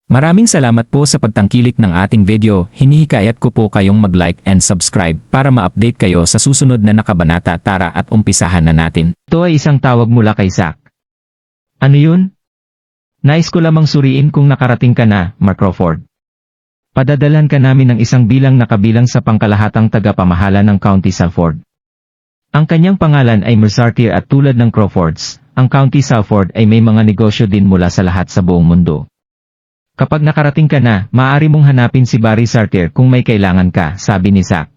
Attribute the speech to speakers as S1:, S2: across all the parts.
S1: Maraming salamat po sa pagtangkilik ng ating video. Hinihikayat ko po kayong mag-like and subscribe para ma-update kayo sa susunod na nakabanata. Tara at umpisahan na natin.
S2: Ito ay isang tawag mula kay Zack. Ano yun? Nais ko lamang suriin kung nakarating ka na, Mark Crawford. Padadalhan ka namin ng isang bilang na kabilang sa pangkalahatang tagapamahala ng County Salford. Ang kanyang pangalan ay Mercertier at tulad ng Crawfords, ang County Salford ay may mga negosyo din mula sa lahat sa buong mundo. Kapag nakarating ka na, maaari mong hanapin si Barry Sartier kung may kailangan ka, sabi ni Zack.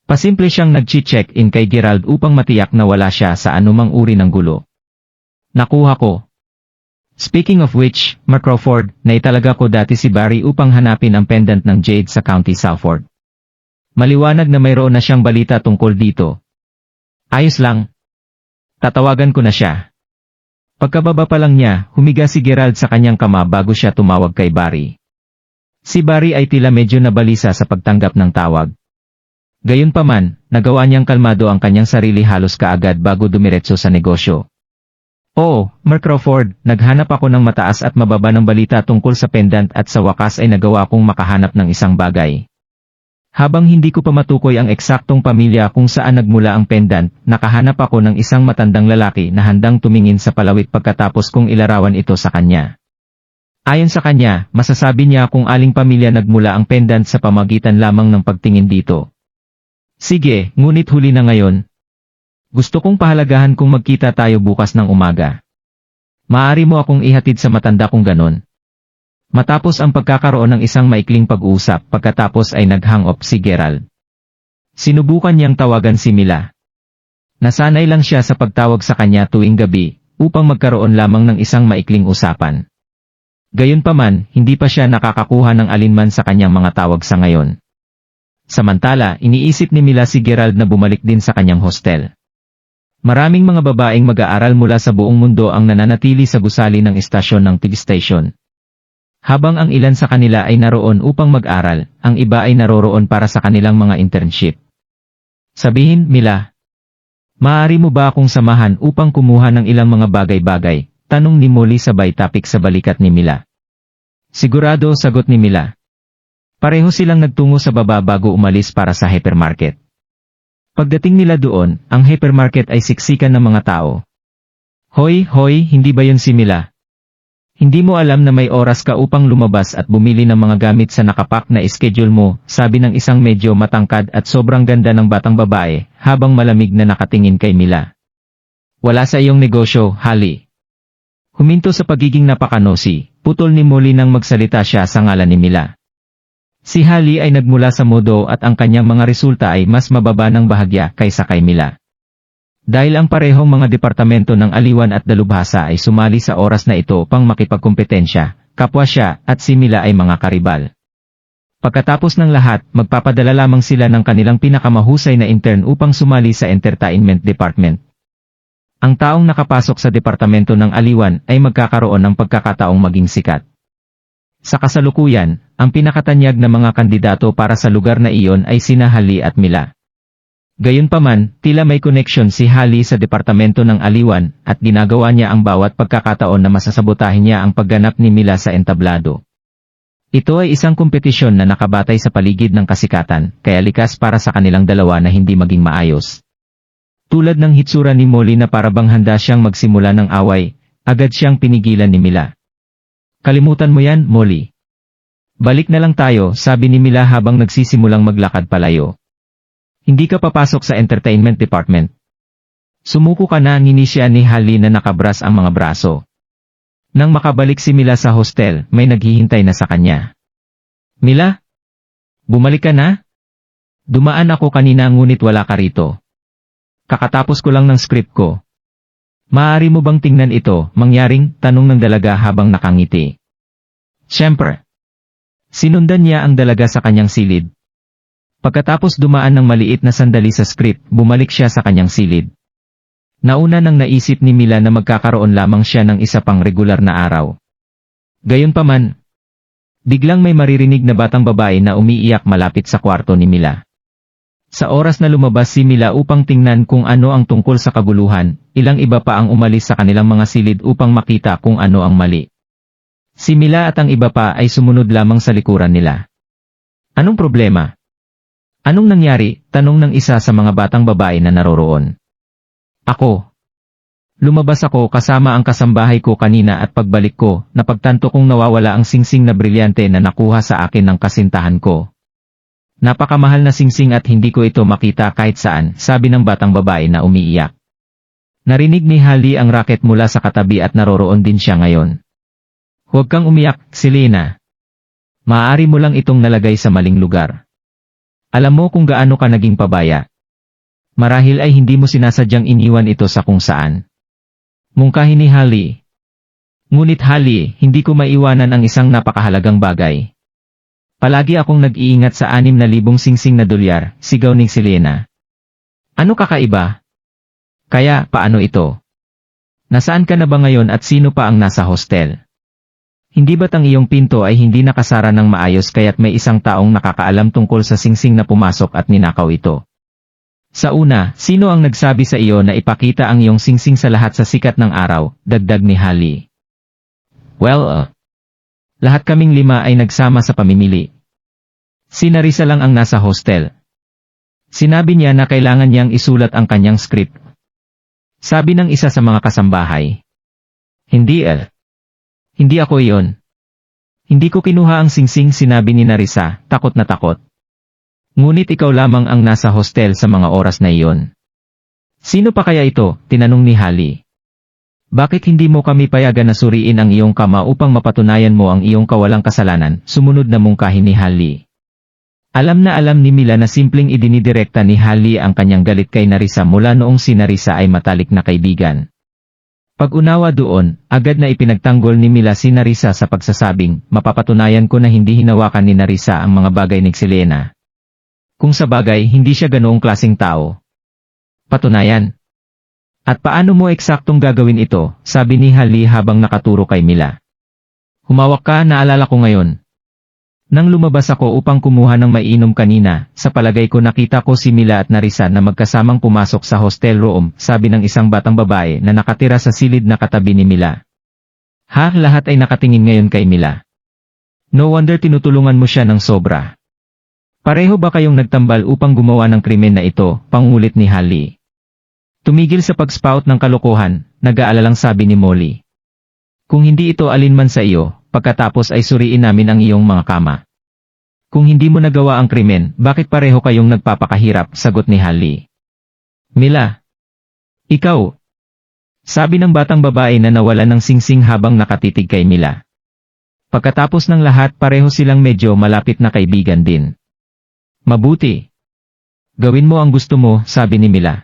S2: Pasimple siyang nag-check-in kay Gerald upang matiyak na wala siya sa anumang uri ng gulo. Nakuha ko. Speaking of which, Mark Crawford, naitalaga ko dati si Barry upang hanapin ang pendant ng Jade sa County Salford. Maliwanag na mayroon na siyang balita tungkol dito. Ayos lang. Tatawagan ko na siya. Pagkababa pa lang niya, humiga si Gerald sa kanyang kama bago siya tumawag kay Barry. Si Barry ay tila medyo nabalisa sa pagtanggap ng tawag. Gayunpaman, nagawa niyang kalmado ang kanyang sarili halos kaagad bago dumiretso sa negosyo. Oo, Mark Crawford, naghanap ako ng mataas at mababa ng balita tungkol sa pendant at sa wakas ay nagawa kong makahanap ng isang bagay. Habang hindi ko pa matukoy ang eksaktong pamilya kung saan nagmula ang pendant, nakahanap ako ng isang matandang lalaki na handang tumingin sa palawit pagkatapos kong ilarawan ito sa kanya. Ayon sa kanya, masasabi niya kung aling pamilya nagmula ang pendant sa pamagitan lamang ng pagtingin dito. Sige, ngunit huli na ngayon. Gusto kong pahalagahan kung magkita tayo bukas ng umaga. Maaari mo akong ihatid sa matanda kung ganon. Matapos ang pagkakaroon ng isang maikling pag-uusap, pagkatapos ay nag-hang up si Gerald. Sinubukan niyang tawagan si Mila. Nasanay lang siya sa pagtawag sa kanya tuwing gabi, upang magkaroon lamang ng isang maikling usapan. Gayunpaman, hindi pa siya nakakakuha ng alinman sa kanyang mga tawag sa ngayon. Samantala, iniisip ni Mila si Gerald na bumalik din sa kanyang hostel. Maraming mga babaeng mag-aaral mula sa buong mundo ang nananatili sa gusali ng istasyon ng TV station. Habang ang ilan sa kanila ay naroon upang mag-aral, ang iba ay naroroon para sa kanilang mga internship. Sabihin, Mila, maaari mo ba akong samahan upang kumuha ng ilang mga bagay-bagay? Tanong ni Molly sabay tapik sa balikat ni Mila. Sigurado, sagot ni Mila. Pareho silang nagtungo sa baba bago umalis para sa hypermarket. Pagdating nila doon, ang hypermarket ay siksikan ng mga tao. Hoy, hindi ba yun si Mila? Hindi mo alam na may oras ka upang lumabas at bumili ng mga gamit sa nakapak na schedule mo, sabi ng isang medyo matangkad at sobrang ganda ng batang babae, habang malamig na nakatingin kay Mila. Wala sa iyong negosyo, Holly. Huminto sa pagiging napakanosi, putol ni Molly nang magsalita siya sa ngalan ni Mila. Si Holly ay nagmula sa modo at ang kanyang mga resulta ay mas mababa ng bahagya kaysa kay Mila. Dahil ang parehong mga departamento ng aliwan at dalubhasa ay sumali sa oras na ito pang makipagkompetensya, kapwa siya at si Mila ay mga karibal. Pagkatapos ng lahat, magpapadala lamang sila ng kanilang pinakamahusay na intern upang sumali sa entertainment department. Ang taong nakapasok sa departamento ng aliwan ay magkakaroon ng pagkakataong maging sikat. Sa kasalukuyan, ang pinakatanyag na mga kandidato para sa lugar na iyon ay sina Holly at Mila. Gayunpaman, tila may connection si Holly sa departamento ng aliwan at ginagawa niya ang bawat pagkakataon na masasabotahin niya ang pagganap ni Mila sa entablado. Ito ay isang kompetisyon na nakabatay sa paligid ng kasikatan, kaya likas para sa kanilang dalawa na hindi maging maayos. Tulad ng hitsura ni Molly na parabang handa siyang magsimula ng away, agad siyang pinigilan ni Mila. Kalimutan mo yan, Molly. Balik na lang tayo, sabi ni Mila habang nagsisimulang maglakad palayo. Hindi ka papasok sa entertainment department. Sumuko ka na, nginisya ni Holly na nakabras ang mga braso. Nang makabalik si Mila sa hostel, may naghihintay na sa kanya. Mila? Bumalik ka na? Dumaan ako kanina ngunit wala ka rito. Kakatapos ko lang ng script ko. Maaari mo bang tingnan ito, mangyaring, tanong ng dalaga habang nakangiti. Siyempre. Sinundan niya ang dalaga sa kanyang silid. Pagkatapos dumaan ng maliit na sandali sa script, bumalik siya sa kanyang silid. Nauna nang naisip ni Mila na magkakaroon lamang siya ng isa pang regular na araw. Gayunpaman, biglang may maririnig na batang babae na umiiyak malapit sa kwarto ni Mila. Sa oras na lumabas si Mila upang tingnan kung ano ang tungkol sa kaguluhan, ilang iba pa ang umalis sa kanilang mga silid upang makita kung ano ang mali. Si Mila at ang iba pa ay sumunod lamang sa likuran nila. Anong problema? Anong nangyari? Tanong ng isa sa mga batang babae na naroroon. Ako. Lumabas ako kasama ang kasambahay ko kanina at pagbalik ko, napagtanto kong nawawala ang singsing na brilyante na nakuha sa akin ng kasintahan ko. Napakamahal na singsing at hindi ko ito makita kahit saan, sabi ng batang babae na umiiyak. Narinig ni Hallie ang racket mula sa katabi at naroroon din siya ngayon. Huwag kang umiyak, Selena. Maaari mo lang itong nalagay sa maling lugar. Alam mo kung gaano ka naging pabaya. Marahil ay hindi mo sinasadyang iniwan ito sa kung saan. Mungkahi ni Hallie. Ngunit Hallie, hindi ko maiwanan ang isang napakahalagang bagay. Palagi akong nag-iingat sa 6,000 singsing na dolyar, sigaw ni Selena. Ano kakaiba? Kaya, paano ito? Nasaan ka na ba ngayon at sino pa ang nasa hostel? Hindi ba't ang iyong pinto ay hindi nakasara ng maayos kaya't may isang taong nakakaalam tungkol sa singsing na pumasok at ninakaw ito? Sa una, sino ang nagsabi sa iyo na ipakita ang iyong singsing sa lahat sa sikat ng araw, dagdag ni Hallie. Well, lahat kaming 5 ay nagsama sa pamimili. Si Narisa lang ang nasa hostel. Sinabi niya na kailangan niyang isulat ang kanyang script. Sabi ng isa sa mga kasambahay. Hindi ako iyon. Hindi ko kinuha ang singsing, sinabi ni Narisa, takot na takot. Ngunit ikaw lamang ang nasa hostel sa mga oras na iyon. Sino pa kaya ito? Tinanong ni Hallie. Bakit hindi mo kami payagan na suriin ang iyong kama upang mapatunayan mo ang iyong kawalang kasalanan? Sumunod na mungkahi ni Hallie. Alam na alam ni Mila na simpleng idinidirekta ni Hallie ang kanyang galit kay Narisa mula noong si Narisa ay matalik na kaibigan. Pag-unawa doon, agad na ipinagtanggol ni Mila si Narisa sa pagsasabing, mapapatunayan ko na hindi hinawakan ni Narisa ang mga bagay ni Selena. Kung sa bagay hindi siya ganoong klaseng tao. Patunayan. At paano mo eksaktong gagawin ito? Sabi ni Hallie habang nakaturo kay Mila. Humawak ka, naalala ko ngayon. Nang lumabas ako upang kumuha ng maiinom kanina, sa palagay ko nakita ko si Mila at Narisa na magkasamang pumasok sa hostel room, sabi ng isang batang babae na nakatira sa silid na katabi ni Mila. Ha, lahat ay nakatingin ngayon kay Mila. No wonder tinutulungan mo siya ng sobra. Pareho ba kayong nagtambal upang gumawa ng krimen na ito? Pangulit ni Hallie. Tumigil sa pag-spout ng kalokohan, nag-aalalang sabi ni Molly. Kung hindi ito alinman sa iyo, pagkatapos ay suriin namin ang iyong mga kama. Kung hindi mo nagawa ang krimen, bakit pareho kayong nagpapakahirap? Sagot ni Hallie. Mila. Ikaw. Sabi ng batang babae na nawala ng singsing habang nakatitig kay Mila. Pagkatapos ng lahat, pareho silang medyo malapit na kaibigan din. Mabuti. Gawin mo ang gusto mo, sabi ni Mila.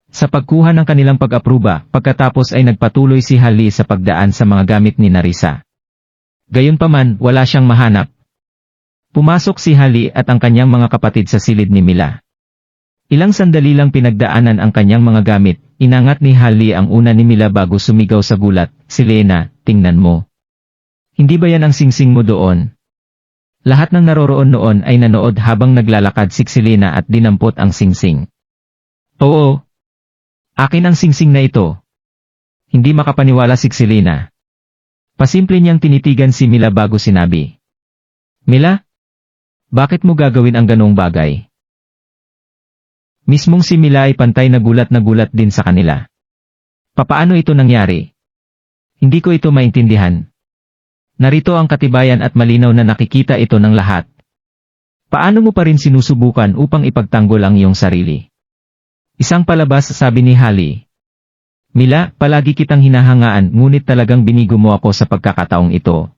S2: Sa pagkuha ng kanilang pag-apruba, pagkatapos ay nagpatuloy si Hallie sa pagdaan sa mga gamit ni Narisa. Gayunpaman, wala siyang mahanap. Pumasok si Hallie at ang kanyang mga kapatid sa silid ni Mila. Ilang sandali lang pinagdaanan ang kanyang mga gamit, inangat ni Hallie ang una ni Mila bago sumigaw sa gulat, Selena, tingnan mo. Hindi ba yan ang singsing mo doon? Lahat ng naroroon noon ay nanood habang naglalakad si Selena at dinampot ang singsing. Oo. Akin ang singsing na ito. Hindi makapaniwala si Selena. Pasimple niyang tinitigan si Mila bago sinabi. Mila? Bakit mo gagawin ang ganong bagay? Mismong si Mila ay pantay na gulat din sa kanila. Papaano ito nangyari? Hindi ko ito maintindihan. Narito ang katibayan at malinaw na nakikita ito ng lahat. Paano mo pa rin sinusubukan upang ipagtanggol ang iyong sarili? Isang palabas, sabi ni Hallie. Mila, palagi kitang hinahangaan ngunit talagang binigo mo ako sa pagkakataong ito.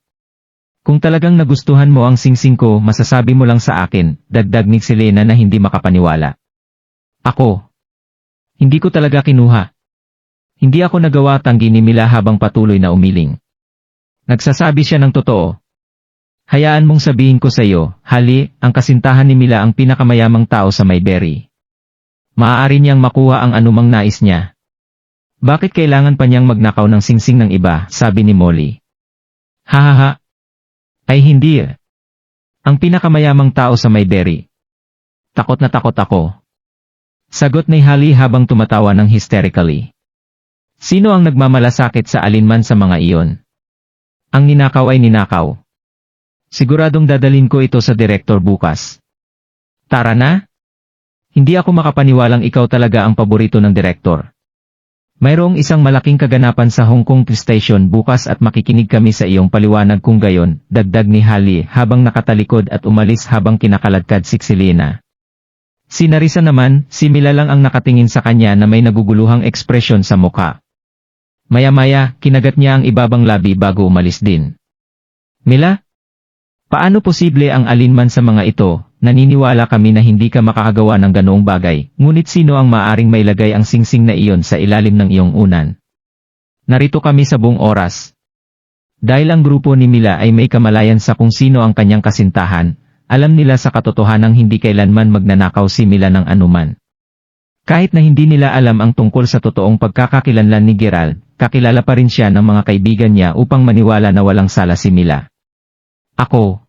S2: Kung talagang nagustuhan mo ang singsing ko, masasabi mo lang sa akin, dagdag ni Selena na hindi makapaniwala. Ako. Hindi ko talaga kinuha. Hindi ako nagawa, tanggi ni Mila habang patuloy na umiling. Nagsasabi siya ng totoo. Hayaan mong sabihin ko sa iyo, Hallie, ang kasintahan ni Mila ang pinakamayamang tao sa Mayberry. Maaari niyang makuha ang anumang nais niya. Bakit kailangan pa niyang magnakaw ng singsing ng iba, sabi ni Molly. Hahaha. Ay hindi. Ang pinakamayamang tao sa Mayberry. Takot na takot ako. Sagot ni Hallie habang tumatawa ng hysterically. Sino ang nagmamalasakit sa alinman sa mga iyon? Ang ninakaw ay ninakaw. Siguradong dadalhin ko ito sa direktor bukas. Tara na? Hindi ako makapaniwalang ikaw talaga ang paborito ng direktor. Mayroong isang malaking kaganapan sa Hong Kong Station bukas at makikinig kami sa iyong paliwanag kung gayon, dagdag ni Hali habang nakatalikod at umalis habang kinakaladkad si Selena. Si Narisa naman, si Mila lang ang nakatingin sa kanya na may naguguluhang ekspresyon sa mukha. Maya-maya, kinagat niya ang ibabang labi bago umalis din. Mila? Paano posible ang alinman sa mga ito? Naniniwala kami na hindi ka makakagawa ng ganoong bagay, ngunit sino ang maaring mailagay ang singsing na iyon sa ilalim ng iyong unan? Narito kami sa buong oras. Dahil ang grupo ni Mila ay may kamalayan sa kung sino ang kanyang kasintahan, alam nila sa katotohanang hindi kailanman magnanakaw si Mila ng anuman. Kahit na hindi nila alam ang tungkol sa totoong pagkakakilanlan ni Gerald, kakilala pa rin siya ng mga kaibigan niya upang maniwala na walang sala si Mila. Ako.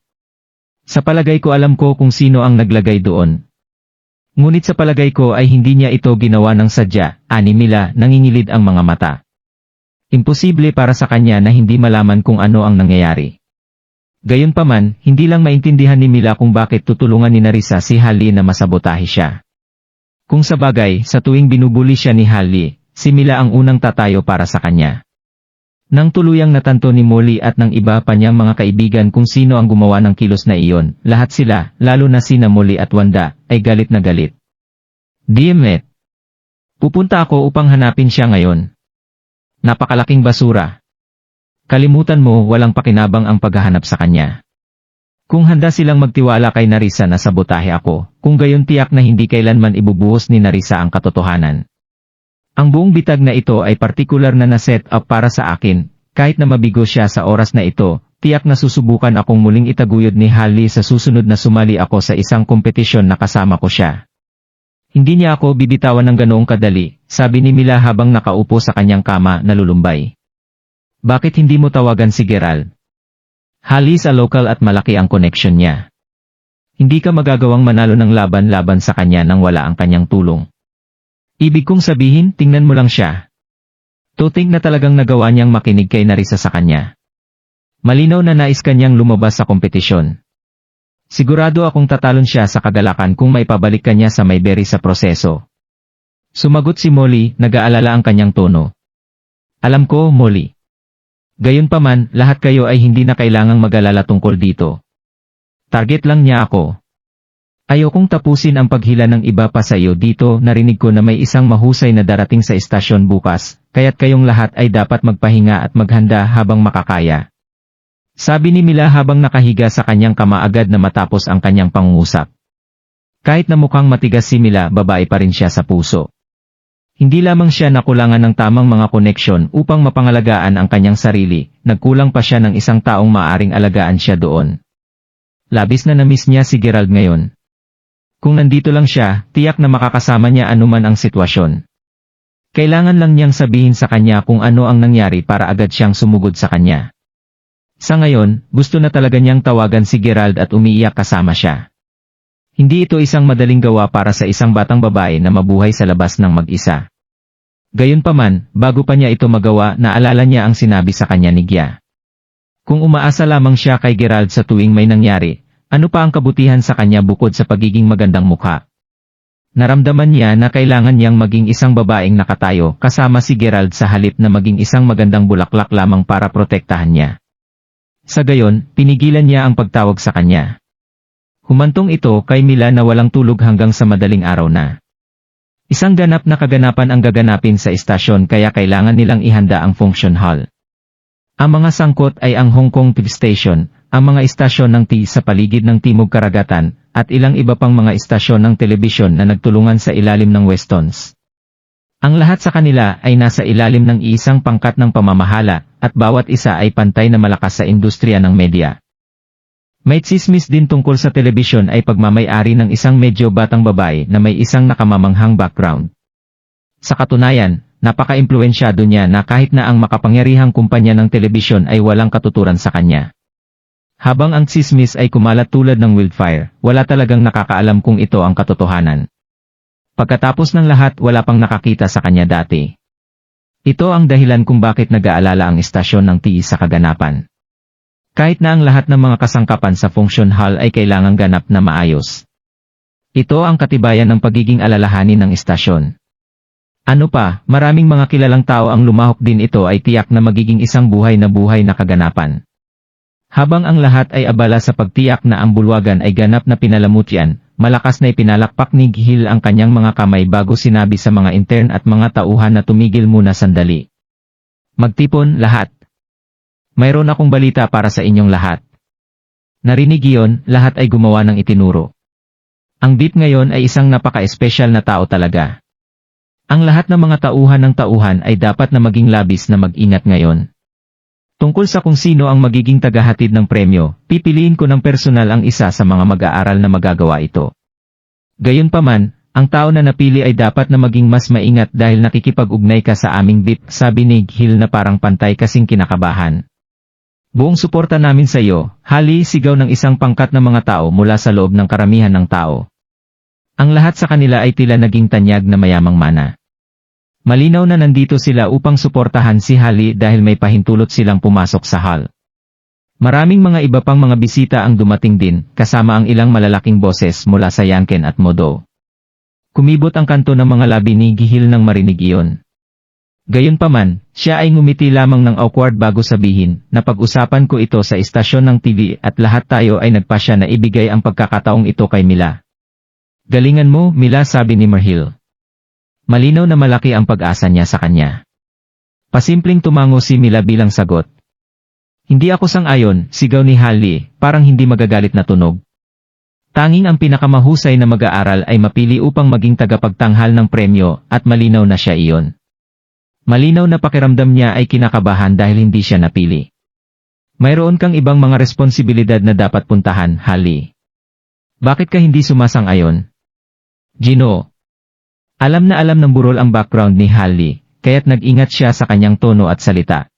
S2: Sa palagay ko alam ko kung sino ang naglagay doon. Ngunit sa palagay ko ay hindi niya ito ginawa ng sadya, ani Mila, nangingilid ang mga mata. Imposible para sa kanya na hindi malaman kung ano ang nangyayari. Gayunpaman, hindi lang maintindihan ni Mila kung bakit tutulungan ni Narisa si Hali na masabotahe siya. Kung sa bagay, sa tuwing binubuli siya ni Hali, si Mila ang unang tatayo para sa kanya. Nang tuluyang natanto ni Molly at ng iba pa niyang mga kaibigan kung sino ang gumawa ng kilos na iyon, lahat sila, lalo na sina Molly at Wanda, ay galit na galit. Damn it! Pupunta ako upang hanapin siya ngayon. Napakalaking basura. Kalimutan mo walang pakinabang ang paghahanap sa kanya. Kung handa silang magtiwala kay Narisa na sabotahe ako, kung gayon tiyak na hindi kailanman ibubuhos ni Narisa ang katotohanan. Ang buong bitag na ito ay partikular na na-set up para sa akin, kahit na mabigo siya sa oras na ito, tiyak na susubukan akong muling itaguyod ni Hali sa susunod na sumali ako sa isang kompetisyon na kasama ko siya. Hindi niya ako bibitawan ng ganoong kadali, sabi ni Mila habang nakaupo sa kanyang kama na lulumbay. Bakit hindi mo tawagan si Gerald? Hali sa local at malaki ang connection niya. Hindi ka magagawang manalo ng laban-laban sa kanya nang wala ang kanyang tulong. Ibig kong sabihin, tingnan mo lang siya. Tuting na talagang nagawa niyang makinig kay Narisa sa kanya. Malinaw na nais kanyang lumabas sa kompetisyon. Sigurado akong tatalon siya sa kagalakan kung may pabalik kanya sa Mayberry sa proseso. Sumagot si Molly, nag-aalala ang kanyang tono. Alam ko, Molly. Gayunpaman, lahat kayo ay hindi na kailangang mag-alala tungkol dito. Target lang niya ako. Ayokong tapusin ang paghila ng iba pa sa iyo dito, narinig ko na may isang mahusay na darating sa istasyon bukas, kaya't kayong lahat ay dapat magpahinga at maghanda habang makakaya. Sabi ni Mila habang nakahiga sa kanyang kama agad na matapos ang kanyang pangungusap. Kahit na mukhang matigas si Mila, babae pa rin siya sa puso. Hindi lamang siya nakulangan ng tamang mga koneksyon upang mapangalagaan ang kanyang sarili, nagkulang pa siya ng isang taong maaring alagaan siya doon. Labis na namiss niya si Gerald ngayon. Kung nandito lang siya, tiyak na makakasama niya anuman ang sitwasyon. Kailangan lang niyang sabihin sa kanya kung ano ang nangyari para agad siyang sumugod sa kanya. Sa ngayon, gusto na talaga niyang tawagan si Gerald at umiiyak kasama siya. Hindi ito isang madaling gawa para sa isang batang babae na mabuhay sa labas ng mag-isa. Gayunpaman, bago pa niya ito magawa, naalala niya ang sinabi sa kanya ni Gia. Kung umaasa lamang siya kay Gerald sa tuwing may nangyari, ano pa ang kabutihan sa kanya bukod sa pagiging magandang mukha? Naramdaman niya na kailangan niyang maging isang babaeng nakatayo kasama si Gerald sa halip na maging isang magandang bulaklak lamang para protektahan niya. Sa gayon, pinigilan niya ang pagtawag sa kanya. Humantong ito kay Mila na walang tulog hanggang sa madaling araw na. Isang ganap na kaganapan ang gaganapin sa istasyon kaya kailangan nilang ihanda ang function hall. Ang mga sangkot ay ang Hong Kong TV Station, ang mga istasyon ng TV sa paligid ng Timog Karagatan, at ilang iba pang mga istasyon ng telebisyon na nagtulungan sa ilalim ng Westons. Ang lahat sa kanila ay nasa ilalim ng isang pangkat ng pamamahala, at bawat isa ay pantay na malakas sa industriya ng media. May tsismis din tungkol sa telebisyon ay pagmamay-ari ng isang medyo batang babae na may isang nakamamanghang background. Sa katunayan, napaka-impluensyado niya na kahit na ang makapangyarihang kumpanya ng telebisyon ay walang katuturan sa kanya. Habang ang tsismis ay kumalat tulad ng wildfire, wala talagang nakakaalam kung ito ang katotohanan. Pagkatapos ng lahat, wala pang nakakita sa kanya dati. Ito ang dahilan kung bakit nag-aalala ang istasyon ng TI sa kaganapan. Kahit na ang lahat ng mga kasangkapan sa function hall ay kailangang ganap na maayos. Ito ang katibayan ng pagiging alalahanin ng istasyon. Ano pa, maraming mga kilalang tao ang lumahok din, ito ay tiyak na magiging isang buhay na kaganapan. Habang ang lahat ay abala sa pagtiyak na ang bulwagan ay ganap na pinalamutyan, malakas na ipinalakpak ni Gihil ang kanyang mga kamay bago sinabi sa mga intern at mga tauhan na tumigil muna sandali. Magtipon lahat. Mayroon akong balita para sa inyong lahat. Narinig iyon, lahat ay gumawa ng itinuro. Ang VIP ngayon ay isang napaka-espesyal na tao talaga. Ang lahat ng mga tauhan ay dapat na maging labis na mag-ingat ngayon. Tungkol sa kung sino ang magiging tagahatid ng premyo, pipiliin ko ng personal ang isa sa mga mag-aaral na magagawa ito. Gayunpaman, ang tao na napili ay dapat na maging mas maingat dahil nakikipag-ugnay ka sa aming VIP, sabi ni Gil na parang pantay kasing kinakabahan. Buong suporta namin sa iyo, Hali, sigaw ng isang pangkat na mga tao mula sa loob ng karamihan ng tao. Ang lahat sa kanila ay tila naging tanyag na mayamang mana. Malinaw na nandito sila upang suportahan si Hali dahil may pahintulot silang pumasok sa hall. Maraming mga iba pang mga bisita ang dumating din, kasama ang ilang malalaking boses mula sa Yanken at Modo. Kumibot ang kanto ng mga labi ni Gihil nang marinig iyon. Gayunpaman, siya ay ngumiti lamang ng awkward bago sabihin, napag-usapan ko ito sa istasyon ng TV at lahat tayo ay nagpasya na ibigay ang pagkakataong ito kay Mila. Galingan mo, Mila, sabi ni Marhil. Malinaw na malaki ang pag-asa niya sa kanya. Pasimpleng tumango si Mila bilang sagot. Hindi ako sang-ayon, sigaw ni Hali, parang hindi magagalit na tunog. Tanging ang pinakamahusay na mag-aaral ay mapili upang maging tagapagtanghal ng premyo at malinaw na siya iyon. Malinaw na pakiramdam niya ay kinakabahan dahil hindi siya napili. Mayroon kang ibang mga responsibilidad na dapat puntahan, Hali. Bakit ka hindi sumasang-ayon? Gino. Alam na alam ng burol ang background ni Hali, kaya't nag-ingat siya sa kanyang tono at salita.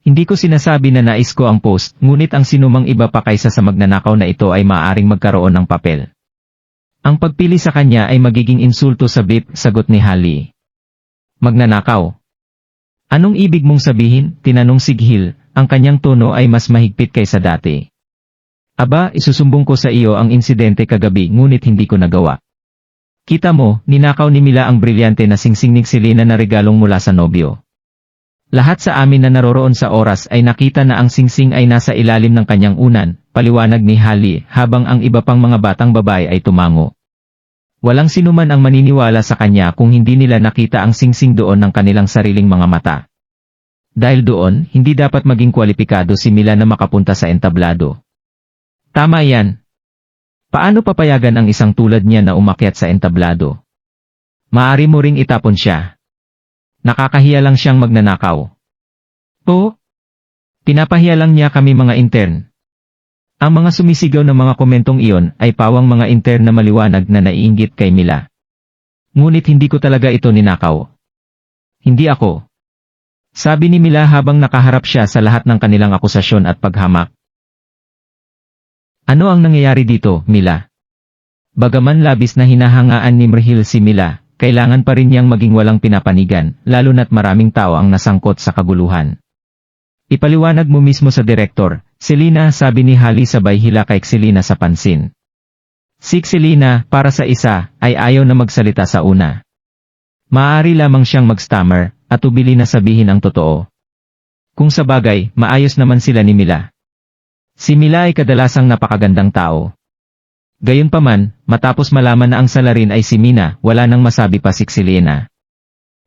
S2: Hindi ko sinasabi na nais ko ang post, ngunit ang sinumang iba pa kaysa sa magnanakaw na ito ay maaaring magkaroon ng papel. Ang pagpili sa kanya ay magiging insulto sa VIP, sagot ni Hali. Magnanakaw. Anong ibig mong sabihin? Tinanong si Gil, ang kanyang tono ay mas mahigpit kaysa dati. Aba, isusumbong ko sa iyo ang insidente kagabi ngunit hindi ko nagawa. Kita mo, ninakaw ni Mila ang brilyante na singsing ni Selena na regalong mula sa nobyo. Lahat sa amin na naroroon sa oras ay nakita na ang singsing ay nasa ilalim ng kanyang unan, paliwanag ni Hali habang ang iba pang mga batang babae ay tumango. Walang sinuman ang maniniwala sa kanya kung hindi nila nakita ang singsing doon ng kanilang sariling mga mata. Dahil doon, hindi dapat maging kwalipikado si Mila na makapunta sa entablado. Tama yan. Paano papayagan ang isang tulad niya na umakyat sa entablado? Maari mo ring itapon siya. Nakakahiya lang siyang magnanakaw. Oo. Pinapahiya lang niya kami mga intern. Ang mga sumisigaw ng mga komentong iyon ay pawang mga intern na maliwanag na naiinggit kay Mila. Ngunit hindi ko talaga ito ninakaw. Hindi ako. Sabi ni Mila habang nakaharap siya sa lahat ng kanilang akusasyon at paghamak. Ano ang nangyayari dito, Mila? Bagaman labis na hinahangaan ni Marhil si Mila, kailangan pa rin niyang maging walang pinapanigan, lalo na't maraming tao ang nasangkot sa kaguluhan. Ipaliwanag mo mismo sa direktor, Selena, sabi ni Hali sabay hila kay Selena sa pansin. Si Selena, para sa isa, ay ayaw na magsalita sa una. Maaari lamang siyang mag-stammer, at ubili na sabihin ang totoo. Kung sa bagay, maayos naman sila ni Mila. Si Mila ay kadalasang napakagandang tao. Gayunpaman, matapos malaman na ang salarin ay si Mina, wala nang masabi pa si Selena.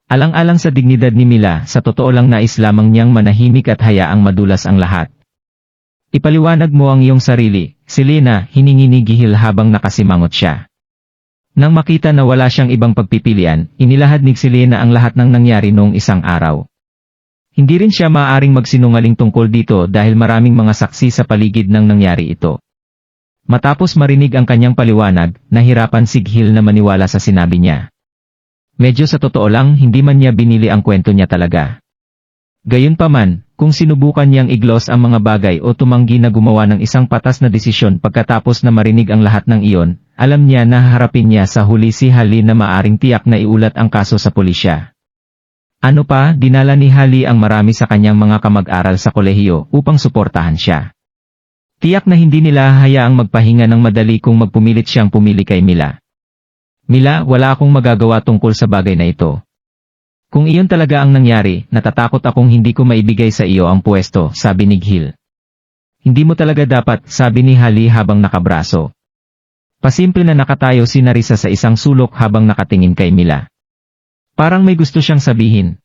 S2: Alang-alang sa dignidad ni Mila, sa totoo lang nais lamang niyang manahimik at hayaang madulas ang lahat. Ipaliwanag mo ang iyong sarili, Selena, hiningi ni Gihil habang nakasimangot siya. Nang makita na wala siyang ibang pagpipilian, inilahad ni Selena ang lahat ng nangyari noong isang araw. Hindi rin siya maaaring magsinungaling tungkol dito dahil maraming mga saksi sa paligid ng nangyari ito. Matapos marinig ang kanyang paliwanag, nahirapan si Gil na maniwala sa sinabi niya. Medyo sa totoo lang, hindi man niya binili ang kwento niya talaga. Gayunpaman, kung sinubukan niyang iglos ang mga bagay o tumanggi na gumawa ng isang patas na desisyon pagkatapos na marinig ang lahat ng iyon, alam niya na haharapin niya sa huli si Hali na maaring tiyak na iulat ang kaso sa pulisya. Ano pa, dinala ni Hali ang marami sa kanyang mga kamag-aral sa kolehiyo upang suportahan siya. Tiyak na hindi nila hayaang magpahinga ng madali kung magpumilit siyang pumili kay Mila. Mila, wala akong magagawa tungkol sa bagay na ito. Kung iyon talaga ang nangyari, natatakot akong hindi ko maibigay sa iyo ang pwesto, sabi ni Gil. Hindi mo talaga dapat, sabi ni Hali habang nakabraso. Pasimple na nakatayo si Narisa sa isang sulok habang nakatingin kay Mila. Parang may gusto siyang sabihin.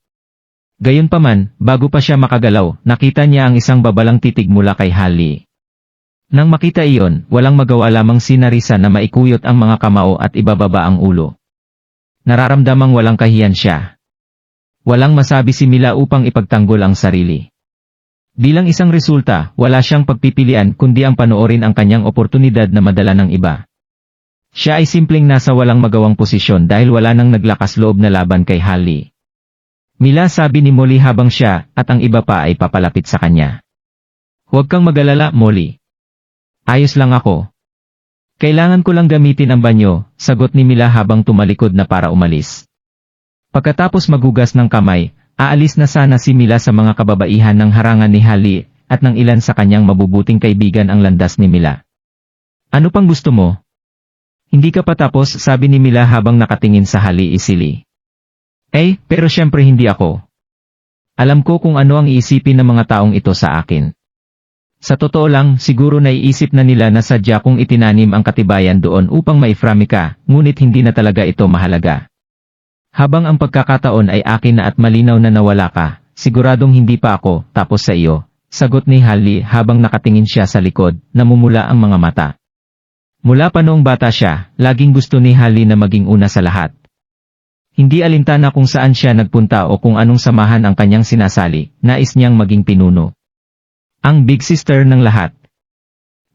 S2: Gayunpaman, bago pa siya makagalaw, nakita niya ang isang babalang titig mula kay Hali. Nang makita iyon, walang magawa lamang si Narisa na maikuyot ang mga kamao at ibababa ang ulo. Nararamdamang walang kahiyan siya. Walang masabi si Mila upang ipagtanggol ang sarili. Bilang isang resulta, wala siyang pagpipilian kundi ang panoorin ang kanyang oportunidad na madala ng iba. Siya ay simpleng nasa walang magawang posisyon dahil wala nang naglakas loob na laban kay Hali. Mila, sabi ni Molly habang siya at ang iba pa ay papalapit sa kanya. Huwag kang mag-alala, Molly. Ayos lang ako. Kailangan ko lang gamitin ang banyo, sagot ni Mila habang tumalikod na para umalis. Pagkatapos magugas ng kamay, aalis na sana si Mila sa mga kababaihan ng harangan ni Hali at ng ilan sa kanyang mabubuting kaibigan ang landas ni Mila. Ano pang gusto mo? Hindi ka pa tapos, sabi ni Mila habang nakatingin sa Hali isili. Pero syempre hindi ako. Alam ko kung ano ang iisipin ng mga taong ito sa akin. Sa totoo lang, siguro naiisip na nila na sadya kong itinanim ang katibayan doon upang maiframe ka, ngunit hindi na talaga ito mahalaga. Habang ang pagkakataon ay akin na at malinaw na nawala ka, siguradong hindi pa ako tapos sa iyo, sagot ni Hali habang nakatingin siya sa likod, namumula ang mga mata. Mula pa noong bata siya, laging gusto ni Hali na maging una sa lahat. Hindi alintana kung saan siya nagpunta o kung anong samahan ang kanyang sinasali, nais niyang maging pinuno. Ang big sister ng lahat.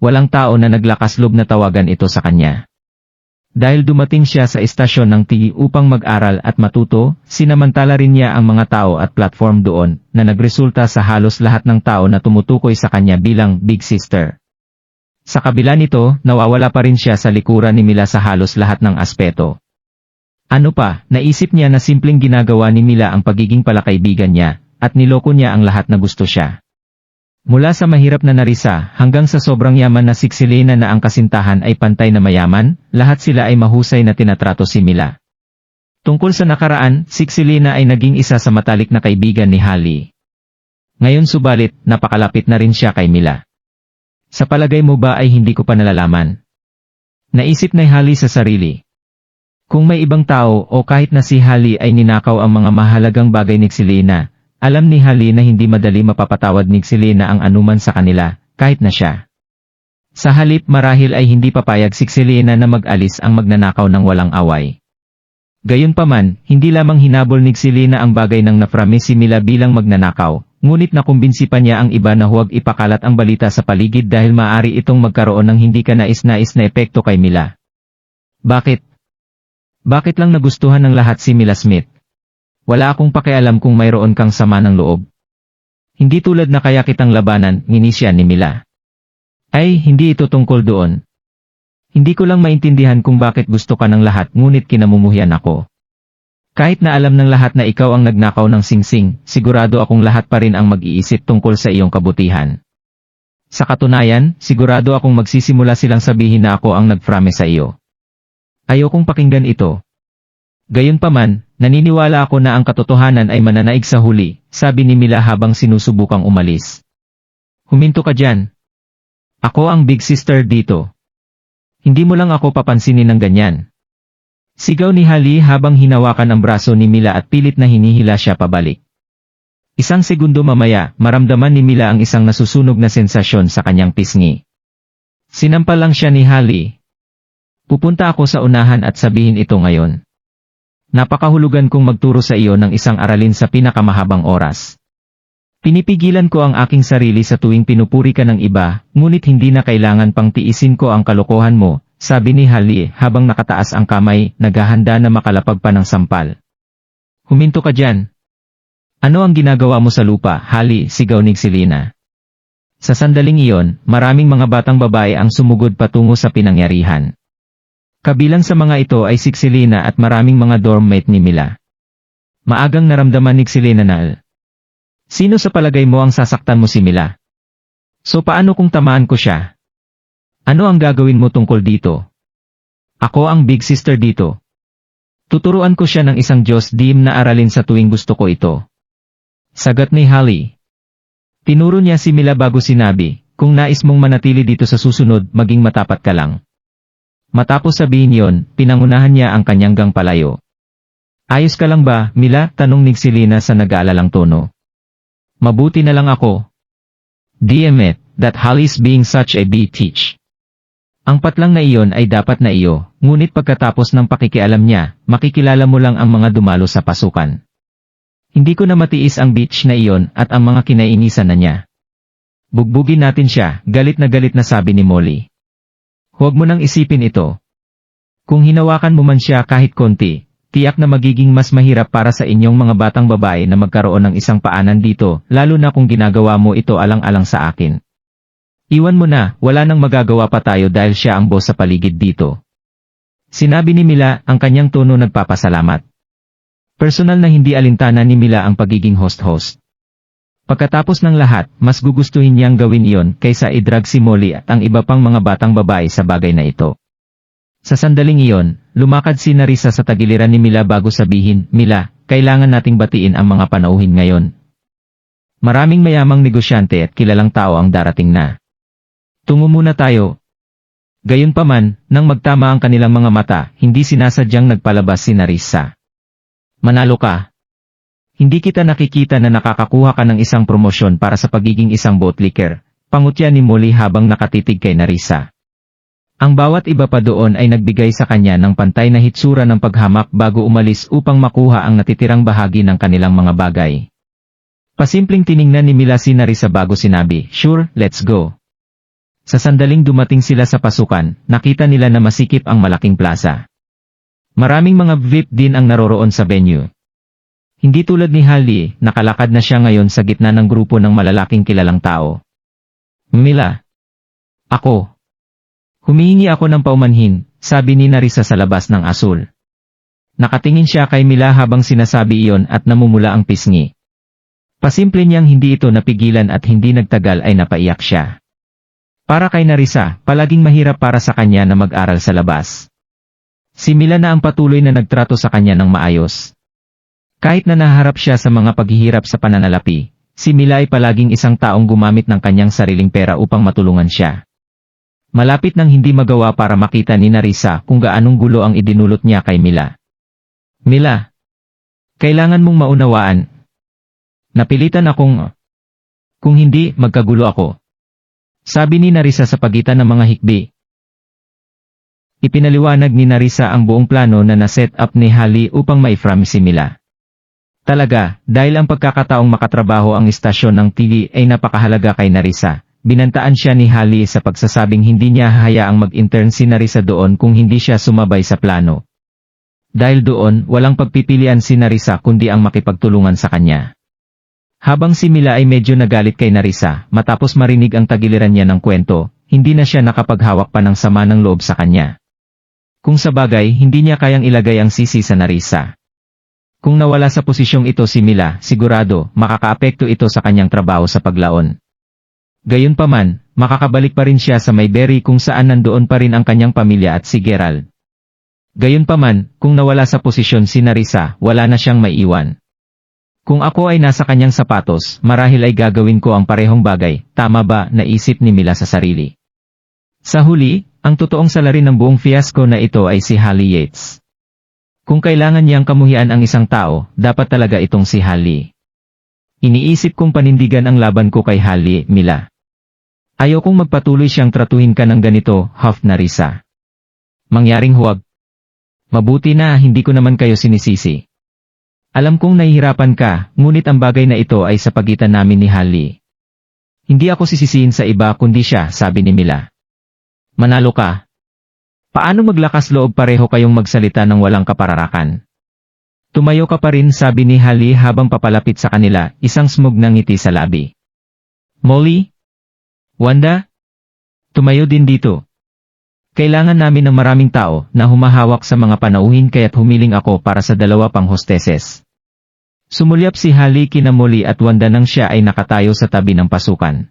S2: Walang tao na naglakas loob na tawagan ito sa kanya. Dahil dumating siya sa istasyon ng TV upang mag-aral at matuto, sinamantala rin niya ang mga tao at platform doon, na nagresulta sa halos lahat ng tao na tumutukoy sa kanya bilang big sister. Sa kabila nito, nawawala pa rin siya sa likuran ni Mila sa halos lahat ng aspeto. Ano pa, naisip niya na simpleng ginagawa ni Mila ang pagiging palakaibigan niya, at niloko niya ang lahat na gusto siya. Mula sa mahirap na Narisa hanggang sa sobrang yaman na Siksilena na ang kasintahan ay pantay na mayaman, lahat sila ay mahusay na tinatrato si Mila. Tungkol sa nakaraan, Siksilena ay naging isa sa matalik na kaibigan ni Hali. Ngayon subalit, napakalapit na rin siya kay Mila. Sa palagay mo ba ay hindi ko pa nalalaman? Naisip ni Hali sa sarili. Kung may ibang tao o kahit na si Hali ay ninakaw ang mga mahalagang bagay ni Siksilena, alam ni Hali na hindi madali mapapatawad ni Siksilena ang anuman sa kanila, kahit na siya. Sa halip marahil ay hindi papayag si Siksilena na mag-alis ang magnanakaw ng walang away. Gayunpaman, hindi lamang hinabol ni Siksilena ang bagay ng naframe si Mila bilang magnanakaw, ngunit nakumbinsi pa niya ang iba na huwag ipakalat ang balita sa paligid dahil maaari itong magkaroon ng hindi kanais-nais na epekto kay Mila. Bakit? Bakit lang nagustuhan ng lahat si Mila Smith? Wala akong pakialam kung mayroon kang sama ng loob. Hindi tulad na kaya kitang labanan, nginisya ni Mila. Hindi ito tungkol doon. Hindi ko lang maintindihan kung bakit gusto ka ng lahat ngunit kinamumuhian ako. Kahit na alam ng lahat na ikaw ang nagnakaw ng singsing, sigurado akong lahat pa rin ang mag-iisip tungkol sa iyong kabutihan. Sa katunayan, sigurado akong magsisimula silang sabihin na ako ang nagframe sa iyo. Ayokong pakinggan ito. Gayunpaman, naniniwala ako na ang katotohanan ay mananaig sa huli, sabi ni Mila habang sinusubukang umalis. Huminto ka dyan. Ako ang big sister dito. Hindi mo lang ako papansinin ng ganyan. Sigaw ni Hali habang hinawakan ang braso ni Mila at pilit na hinihila siya pabalik. Isang segundo mamaya, maramdaman ni Mila ang isang nasusunog na sensasyon sa kanyang pisngi. Sinampal lang siya ni Hali. Pupunta ako sa unahan at sabihin ito ngayon. Napakahulugan kong magturo sa iyo ng isang aralin sa pinakamahabang oras. Pinipigilan ko ang aking sarili sa tuwing pinupuri ka ng iba, ngunit hindi na kailangan pang tiisin ko ang kalokohan mo, sabi ni Hali habang nakataas ang kamay, naghahanda na makalapag pa ng sampal. Huminto ka dyan. Ano ang ginagawa mo sa lupa, Hali? Sigaw ni Siksilena. Sa sandaling iyon, maraming mga batang babae ang sumugod patungo sa pinangyarihan. Kabilang sa mga ito ay si Siksilena at maraming mga dormmate ni Mila. Maagang naramdaman ni Siksilena na, sino sa palagay mo ang sasaktan mo si Mila? So paano kung tamaan ko siya? Ano ang gagawin mo tungkol dito? Ako ang big sister dito. Tuturuan ko siya ng isang Diyos dim na aralin sa tuwing gusto ko ito. Sagot ni Holly. Tinuro niya si Mila bago sinabi, kung nais mong manatili dito sa susunod, maging matapat ka lang. Matapos sabihin yon, pinangunahan niya ang kanyang gang palayo. Ayos ka lang ba, Mila? Tanong ni Selena sa nag-aalalang tono. Mabuti na lang ako. Damn it, that Holly's being such a bitch. Ang patlang na iyon ay dapat na iyo, ngunit pagkatapos ng pakikialam niya, makikilala mo lang ang mga dumalo sa pasukan. Hindi ko na matiis ang bitch na iyon at ang mga kinainisan na niya. Bugbugin natin siya, galit na sabi ni Molly. Huwag mo nang isipin ito. Kung hinawakan mo man siya kahit konti, tiyak na magiging mas mahirap para sa inyong mga batang babae na magkaroon ng isang paanan dito, lalo na kung ginagawa mo ito alang-alang sa akin. Iwan mo na, wala nang magagawa pa tayo dahil siya ang boss sa paligid dito. Sinabi ni Mila, ang kanyang tono nagpapasalamat. Personal na hindi alintana ni Mila ang pagiging host-host. Pagkatapos ng lahat, mas gugustuhin niyang gawin iyon kaysa i-drag si Molly at ang iba pang mga batang babae sa bagay na ito. Sa sandaling iyon, lumakad si Narisa sa tagiliran ni Mila bago sabihin, Mila, kailangan nating batiin ang mga panauhin ngayon. Maraming mayamang negosyante at kilalang tao ang darating na. Tungo muna tayo. Gayunpaman, nang magtama ang kanilang mga mata, hindi sinasadyang nagpalabas si Narisa. Manalo ka. Hindi kita nakikita na nakakakuha ka ng isang promosyon para sa pagiging isang bootlicker, pangutya ni Molly habang nakatitig kay Narisa. Ang bawat iba pa doon ay nagbigay sa kanya ng pantay na hitsura ng paghamak bago umalis upang makuha ang natitirang bahagi ng kanilang mga bagay. Pasimpleng tiningnan ni Mila si Narisa bago sinabi, Sure, let's go. Sa sandaling dumating sila sa pasukan, nakita nila na masikip ang malaking plaza. Maraming mga VIP din ang naroroon sa venue. Hindi tulad ni Holly, nakalakad na siya ngayon sa gitna ng grupo ng malalaking kilalang tao. Mila. Ako. Humihingi ako ng paumanhin, sabi ni Narisa sa labas ng asul. Nakatingin siya kay Mila habang sinasabi iyon at namumula ang pisngi. Pasimple niyang hindi ito napigilan at hindi nagtagal ay napaiyak siya. Para kay Narisa, palaging mahirap para sa kanya na mag-aral sa labas. Si Mila na ang patuloy na nagtrato sa kanya ng maayos. Kahit na naharap siya sa mga paghihirap sa pananalapi, si Mila ay palaging isang taong gumamit ng kanyang sariling pera upang matulungan siya. Malapit nang hindi magawa para makita ni Narisa kung gaanong gulo ang idinulot niya kay Mila. Mila, kailangan mong maunawaan. Napilitan akong... Kung hindi, magkagulo ako. Sabi ni Narisa sa pagitan ng mga hikbi. Ipinaliwanag ni Narisa ang buong plano na na-set up ni Holly upang ma-frame si Mila. Talaga, dahil ang pagkakataong makatrabaho ang istasyon ng TV ay napakahalaga kay Narisa, binantaan siya ni Holly sa pagsasabing hindi niya hahayaang mag-intern si Narisa doon kung hindi siya sumabay sa plano. Dahil doon, walang pagpipilian si Narisa kundi ang makipagtulungan sa kanya. Habang si Mila ay medyo nagalit kay Narisa, matapos marinig ang tagiliran niya ng kwento, hindi na siya nakapaghawak pa ng sama ng loob sa kanya. Kung sa bagay, hindi niya kayang ilagay ang sisi sa Narisa. Kung nawala sa posisyong ito si Mila, sigurado, makakaapekto ito sa kanyang trabaho sa paglaon. Gayunpaman, makakabalik pa rin siya sa Mayberry kung saan nandoon pa rin ang kanyang pamilya at si Gerald. Gayunpaman, kung nawala sa posisyon si Narisa, wala na siyang maiiwan. Kung ako ay nasa kanyang sapatos, marahil ay gagawin ko ang parehong bagay, tama ba, naisip ni Mila sa sarili. Sa huli, ang totoong salarin ng buong fiasco na ito ay si Holly Yates. Kung kailangan niyang kamuhian ang isang tao, dapat talaga itong si Holly. Iniisip kong panindigan ang laban ko kay Holly, Mila. Ayokong magpatuloy siyang tratuhin ka ng ganito, huff Narisa. Mangyaring huwag. Mabuti na hindi ko naman kayo sinisisi. Alam kong nahihirapan ka, ngunit ang bagay na ito ay sa pagitan namin ni Holly. Hindi ako sisisihin sa iba kundi siya, sabi ni Mila. Manalo ka. Paano maglakas loob pareho kayong magsalita ng walang kapararakan? Tumayo ka pa rin, sabi ni Holly habang papalapit sa kanila, isang smug na ngiti sa labi. Molly? Wanda? Tumayo din dito. Kailangan namin ng maraming tao na humahawak sa mga panauhin kaya't humiling ako para sa 2 pang hostesses. Sumulyap si Holly kina Molly at Wanda nang siya ay nakatayo sa tabi ng pasukan.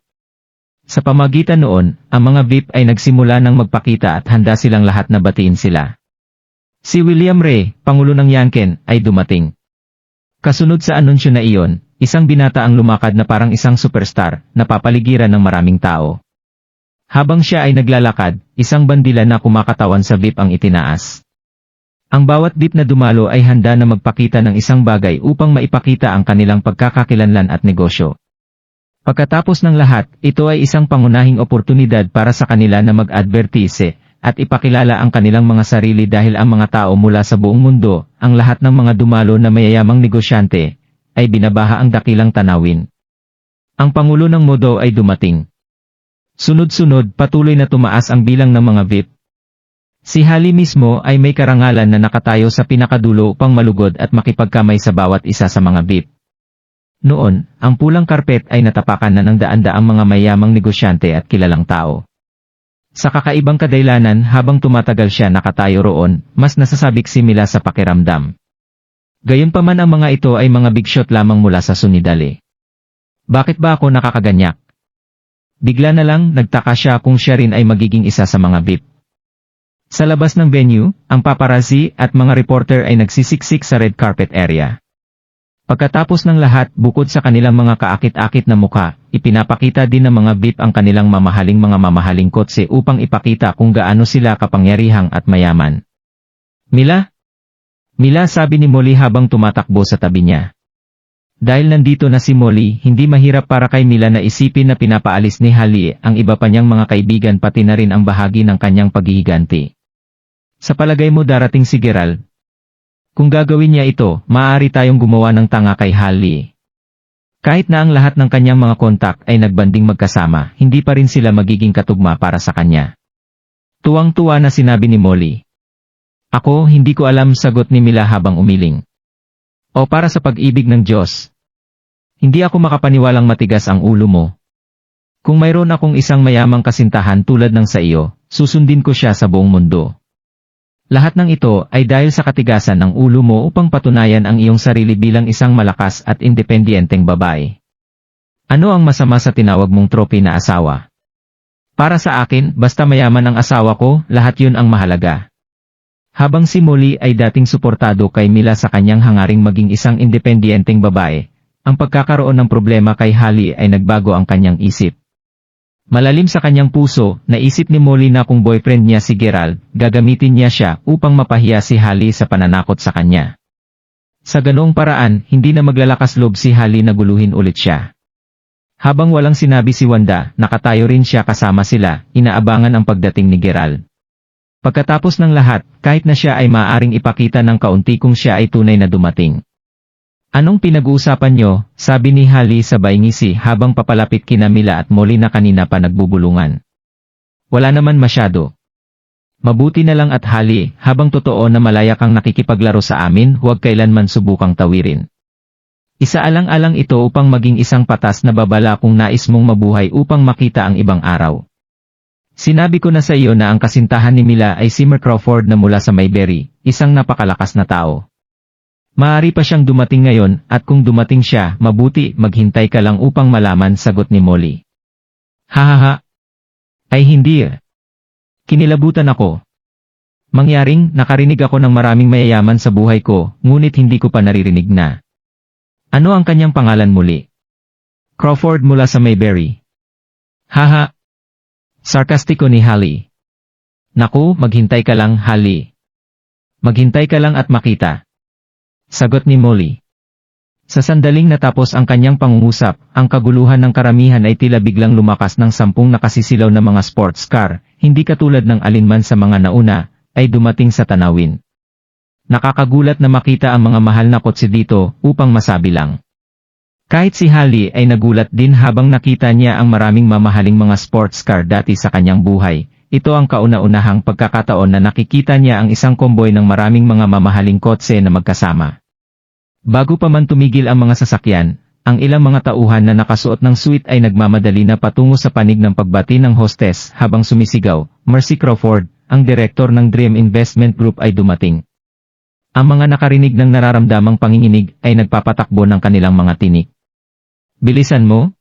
S2: Sa pamagitan noon, ang mga VIP ay nagsimula ng magpakita at handa silang lahat na batiin sila. Si William Ray, Pangulo ng Yanken, ay dumating. Kasunod sa anunsyo na iyon, isang binata ang lumakad na parang isang superstar, napapaligiran ng maraming tao. Habang siya ay naglalakad, isang bandila na kumakatawan sa VIP ang itinaas. Ang bawat VIP na dumalo ay handa na magpakita ng isang bagay upang maipakita ang kanilang pagkakakilanlan at negosyo. Pagkatapos ng lahat, ito ay isang pangunahing oportunidad para sa kanila na mag-advertise at ipakilala ang kanilang mga sarili dahil ang mga tao mula sa buong mundo, ang lahat ng mga dumalo na mayayamang negosyante, ay binabaha ang dakilang tanawin. Ang Pangulo ng Modo ay dumating. Sunod-sunod patuloy na tumaas ang bilang ng mga VIP. Si Hali mismo ay may karangalan na nakatayo sa pinakadulo upang malugod at makipagkamay sa bawat isa sa mga VIP. Noon, ang pulang karpet ay natapakan na ng daan-daang mga mayamang negosyante at kilalang tao. Sa kakaibang kadailanan habang tumatagal siya nakatayo roon, mas nasasabik si Mila sa pakiramdam. Gayunpaman ang mga ito ay mga big shot lamang mula sa Sunidale. Bakit ba ako nakakaganyak? Bigla na lang nagtaka siya kung siya rin ay magiging isa sa mga VIP. Sa labas ng venue, ang paparazzi at mga reporter ay nagsisiksik sa red carpet area. Pagkatapos ng lahat, bukod sa kanilang mga kaakit-akit na muka, ipinapakita din ng mga VIP ang kanilang mamahaling kotse upang ipakita kung gaano sila kapangyarihang at mayaman. Mila? Mila, sabi ni Molly habang tumatakbo sa tabi niya. Dahil nandito na si Molly, hindi mahirap para kay Mila na isipin na pinapaalis ni Hali ang iba pa niyang mga kaibigan pati na rin ang bahagi ng kanyang paghihiganti. Sa palagay mo darating si Gerald? Kung gagawin niya ito, maaari tayong gumawa ng tanga kay Hali. Kahit na ang lahat ng kanyang mga kontak ay nagbanding magkasama, hindi pa rin sila magiging katugma para sa kanya. Tuwang-tuwa na sinabi ni Molly. Ako, hindi ko alam, sagot ni Mila habang umiling. O para sa pag-ibig ng Diyos. Hindi ako makapaniwalang matigas ang ulo mo. Kung mayroon akong isang mayamang kasintahan tulad ng sa iyo, susundin ko siya sa buong mundo. Lahat ng ito ay dahil sa katigasan ng ulo mo upang patunayan ang iyong sarili bilang isang malakas at independenteng babae. Ano ang masama sa tinawag mong trophy na asawa? Para sa akin, basta mayaman ang asawa ko, lahat yun ang mahalaga. Habang si Molly ay dating suportado kay Mila sa kanyang hangaring maging isang independenteng babae, ang pagkakaroon ng problema kay Hali ay nagbago ang kanyang isip. Malalim sa kanyang puso, naisip ni Molly na kung boyfriend niya si Gerald, gagamitin niya siya upang mapahiya si Hali sa pananakot sa kanya. Sa ganoong paraan, hindi na maglalakas loob si Hali na guluhin ulit siya. Habang walang sinabi si Wanda, nakatayo rin siya kasama sila, inaabangan ang pagdating ni Gerald. Pagkatapos ng lahat, kahit na siya ay maaaring ipakita ng kaunti kung siya ay tunay na dumating. Anong pinag-uusapan niyo? Sabi ni Hali sabay ngisi habang papalapit kina Mila at Molly na kanina pa nagbubulungan. Wala naman masyado. Mabuti na lang at Hali, habang totoo na malaya kang nakikipaglaro sa amin, huwag kailanman subukang tawirin. Isaalang-alang ito upang maging isang patas na babala kung nais mong mabuhay upang makita ang ibang araw. Sinabi ko na sa iyo na ang kasintahan ni Mila ay si Mark Crawford na mula sa Mayberry, isang napakalakas na tao. Maaari pa siyang dumating ngayon, at kung dumating siya, mabuti, maghintay ka lang upang malaman, sagot ni Molly. Hahaha. Ay hindi. Kinilabutan ako. Mangyaring, nakarinig ako ng maraming mayayaman sa buhay ko, ngunit hindi ko pa naririnig na. Ano ang kanyang pangalan muli? Crawford mula sa Mayberry. Haha. Sarkastiko ni Hali. Naku, maghintay ka lang, Hali. Maghintay ka lang at makita. Sagot ni Molly. Sa sandaling natapos ang kanyang pangungusap, ang kaguluhan ng karamihan ay tila biglang lumakas ng 10 nakasisilaw na mga sports car, hindi katulad ng alinman sa mga nauna, ay dumating sa tanawin. Nakakagulat na makita ang mga mahal na kotse dito, upang masabi lang. Kahit si Hali ay nagulat din habang nakita niya ang maraming mamahaling mga sports car dati sa kanyang buhay. Ito ang kauna-unahang pagkakataon na nakikita niya ang isang komboy ng maraming mga mamahaling kotse na magkasama. Bago pa man tumigil ang mga sasakyan, ang ilang mga tauhan na nakasuot ng suit ay nagmamadali na patungo sa panig ng pagbati ng hostess habang sumisigaw, Mercy Crawford, ang direktor ng Dream Investment Group ay dumating. Ang mga nakarinig ng nararamdamang panginginig ay nagpapatakbo ng kanilang mga tinik. Bilisan mo?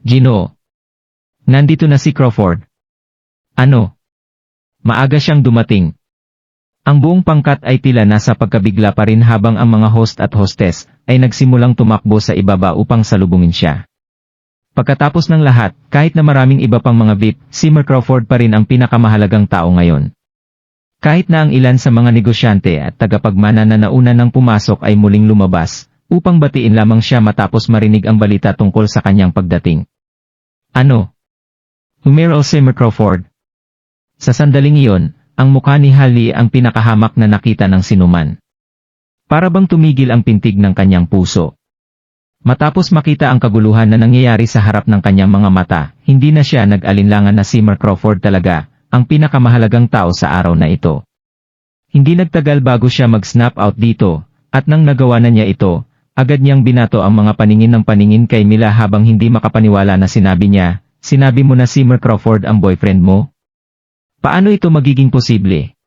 S2: Ginoo. Nandito na si Crawford. Ano? Maaga siyang dumating. Ang buong pangkat ay tila nasa pagkabigla pa rin habang ang mga host at hostess ay nagsimulang tumakbo sa ibaba upang salubungin siya. Pagkatapos ng lahat, kahit na maraming iba pang mga VIP, si Mer Crawford pa rin ang pinakamahalagang tao ngayon. Kahit na ang ilan sa mga negosyante at tagapagmana na nauna nang pumasok ay muling lumabas, upang batiin lamang siya matapos marinig ang balita tungkol sa kanyang pagdating. Ano? Humirol si Mer Crawford. Sa sandaling iyon, ang mukha ni Hallie ang pinakahamak na nakita ng sinuman. Para bang tumigil ang pintig ng kanyang puso. Matapos makita ang kaguluhan na nangyayari sa harap ng kanyang mga mata, hindi na siya nag-alinlangan na si Mer Crawford talaga, ang pinakamahalagang tao sa araw na ito. Hindi nagtagal bago siya mag-snap out dito, at nang nagawa na niya ito, agad niyang binato ang mga paningin ng paningin kay Mila habang hindi makapaniwala na sinabi niya, "Sinabi mo na si Mer Crawford ang boyfriend mo? Paano ito magiging posible?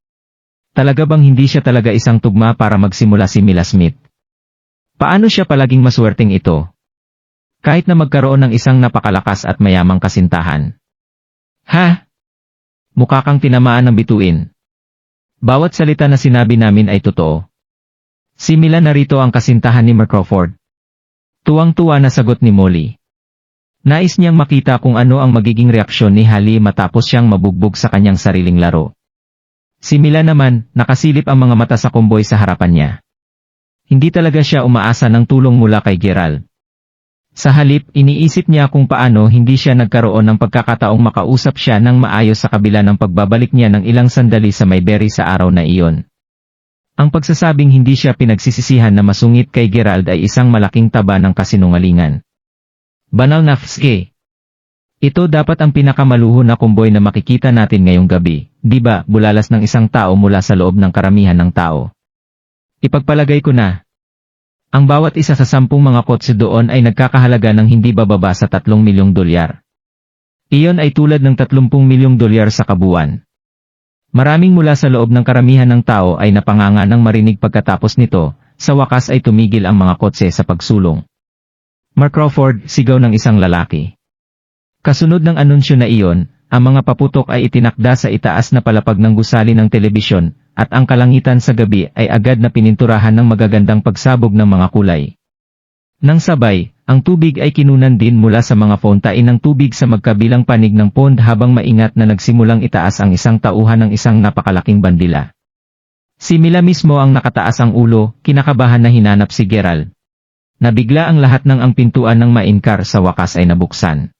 S2: Talaga bang hindi siya talaga isang tugma para magsimula si Mila Smith? Paano siya palaging maswerteng ito? Kahit na magkaroon ng isang napakalakas at mayamang kasintahan." Ha? Mukha kang tinamaan ng bituin. Bawat salita na sinabi namin ay totoo. Si Mila narito ang kasintahan ni Mer Crawford. Tuwang-tuwa na sagot ni Molly. Nais niyang makita kung ano ang magiging reaksyon ni Hallie matapos siyang mabugbog sa kanyang sariling laro. Si Mila naman, nakasilip ang mga mata sa kumboy sa harapan niya. Hindi talaga siya umaasa ng tulong mula kay Gerald. Sa halip, iniisip niya kung paano hindi siya nagkaroon ng pagkakataong makausap siya ng maayos sa kabila ng pagbabalik niya ng ilang sandali sa Mayberry sa araw na iyon. Ang pagsasabing hindi siya pinagsisisihan na masungit kay Gerald ay isang malaking taba ng kasinungalingan. Banal na fske. Ito dapat ang pinakamaluho na kumboy na makikita natin ngayong gabi, di ba, bulalas ng isang tao mula sa loob ng karamihan ng tao. Ipagpalagay ko na, ang bawat isa sa 10 mga kotse doon ay nagkakahalaga ng hindi bababa sa $3 milyong. Iyon ay tulad ng $30 milyong sa kabuuan. Maraming mula sa loob ng karamihan ng tao ay napanganga nang marinig pagkatapos nito, sa wakas ay tumigil ang mga kotse sa pagsulong. Mer Crawford, sigaw ng isang lalaki. Kasunod ng anunsyo na iyon, ang mga paputok ay itinakda sa itaas na palapag ng gusali ng telebisyon, at ang kalangitan sa gabi ay agad na pininturahan ng magagandang pagsabog ng mga kulay. Nang sabay, ang tubig ay kinunan din mula sa mga fontaine ng tubig sa magkabilang panig ng pond habang maingat na nagsimulang itaas ang isang tauhan ng isang napakalaking bandila. Si Mila mismo ang nakataas ang ulo, kinakabahan na hinanap si Gerald. Nabigla ang lahat ng ang pintuan ng mainkar sa wakas ay nabuksan.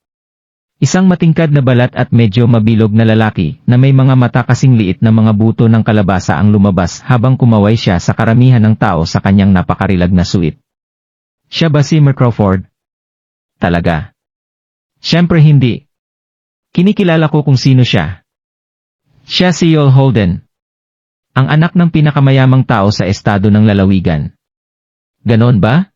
S2: Isang matingkad na balat at medyo mabilog na lalaki na may mga mata kasing liit na mga buto ng kalabasa ang lumabas habang kumaway siya sa karamihan ng tao sa kanyang napakarilag na suit. Siya ba si Mer Crawford? Talaga? Siyempre hindi. Kinikilala ko kung sino siya. Siya si Yoel Holden. Ang anak ng pinakamayamang tao sa estado ng lalawigan. Ganon ba?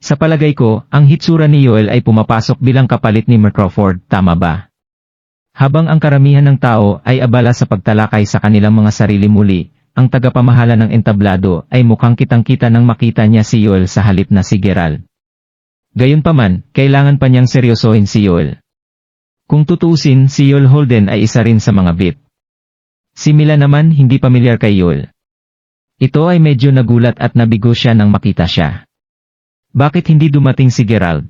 S2: Sa palagay ko, ang hitsura ni Yoel ay pumapasok bilang kapalit ni Mer Crawford, tama ba? Habang ang karamihan ng tao ay abala sa pagtalakay sa kanilang mga sarili muli, ang tagapamahala ng entablado ay mukhang kitang-kita nang makita niya si Yoel sa halip na si Gerald. Gayunpaman, kailangan pa niyang seryosohin si Yoel. Kung tutuusin, si Yoel Holden ay isa rin sa mga VIP. Si Mila naman hindi pamilyar kay Yoel. Ito ay medyo nagulat at nabigo siya nang makita siya. Bakit hindi dumating si Gerald?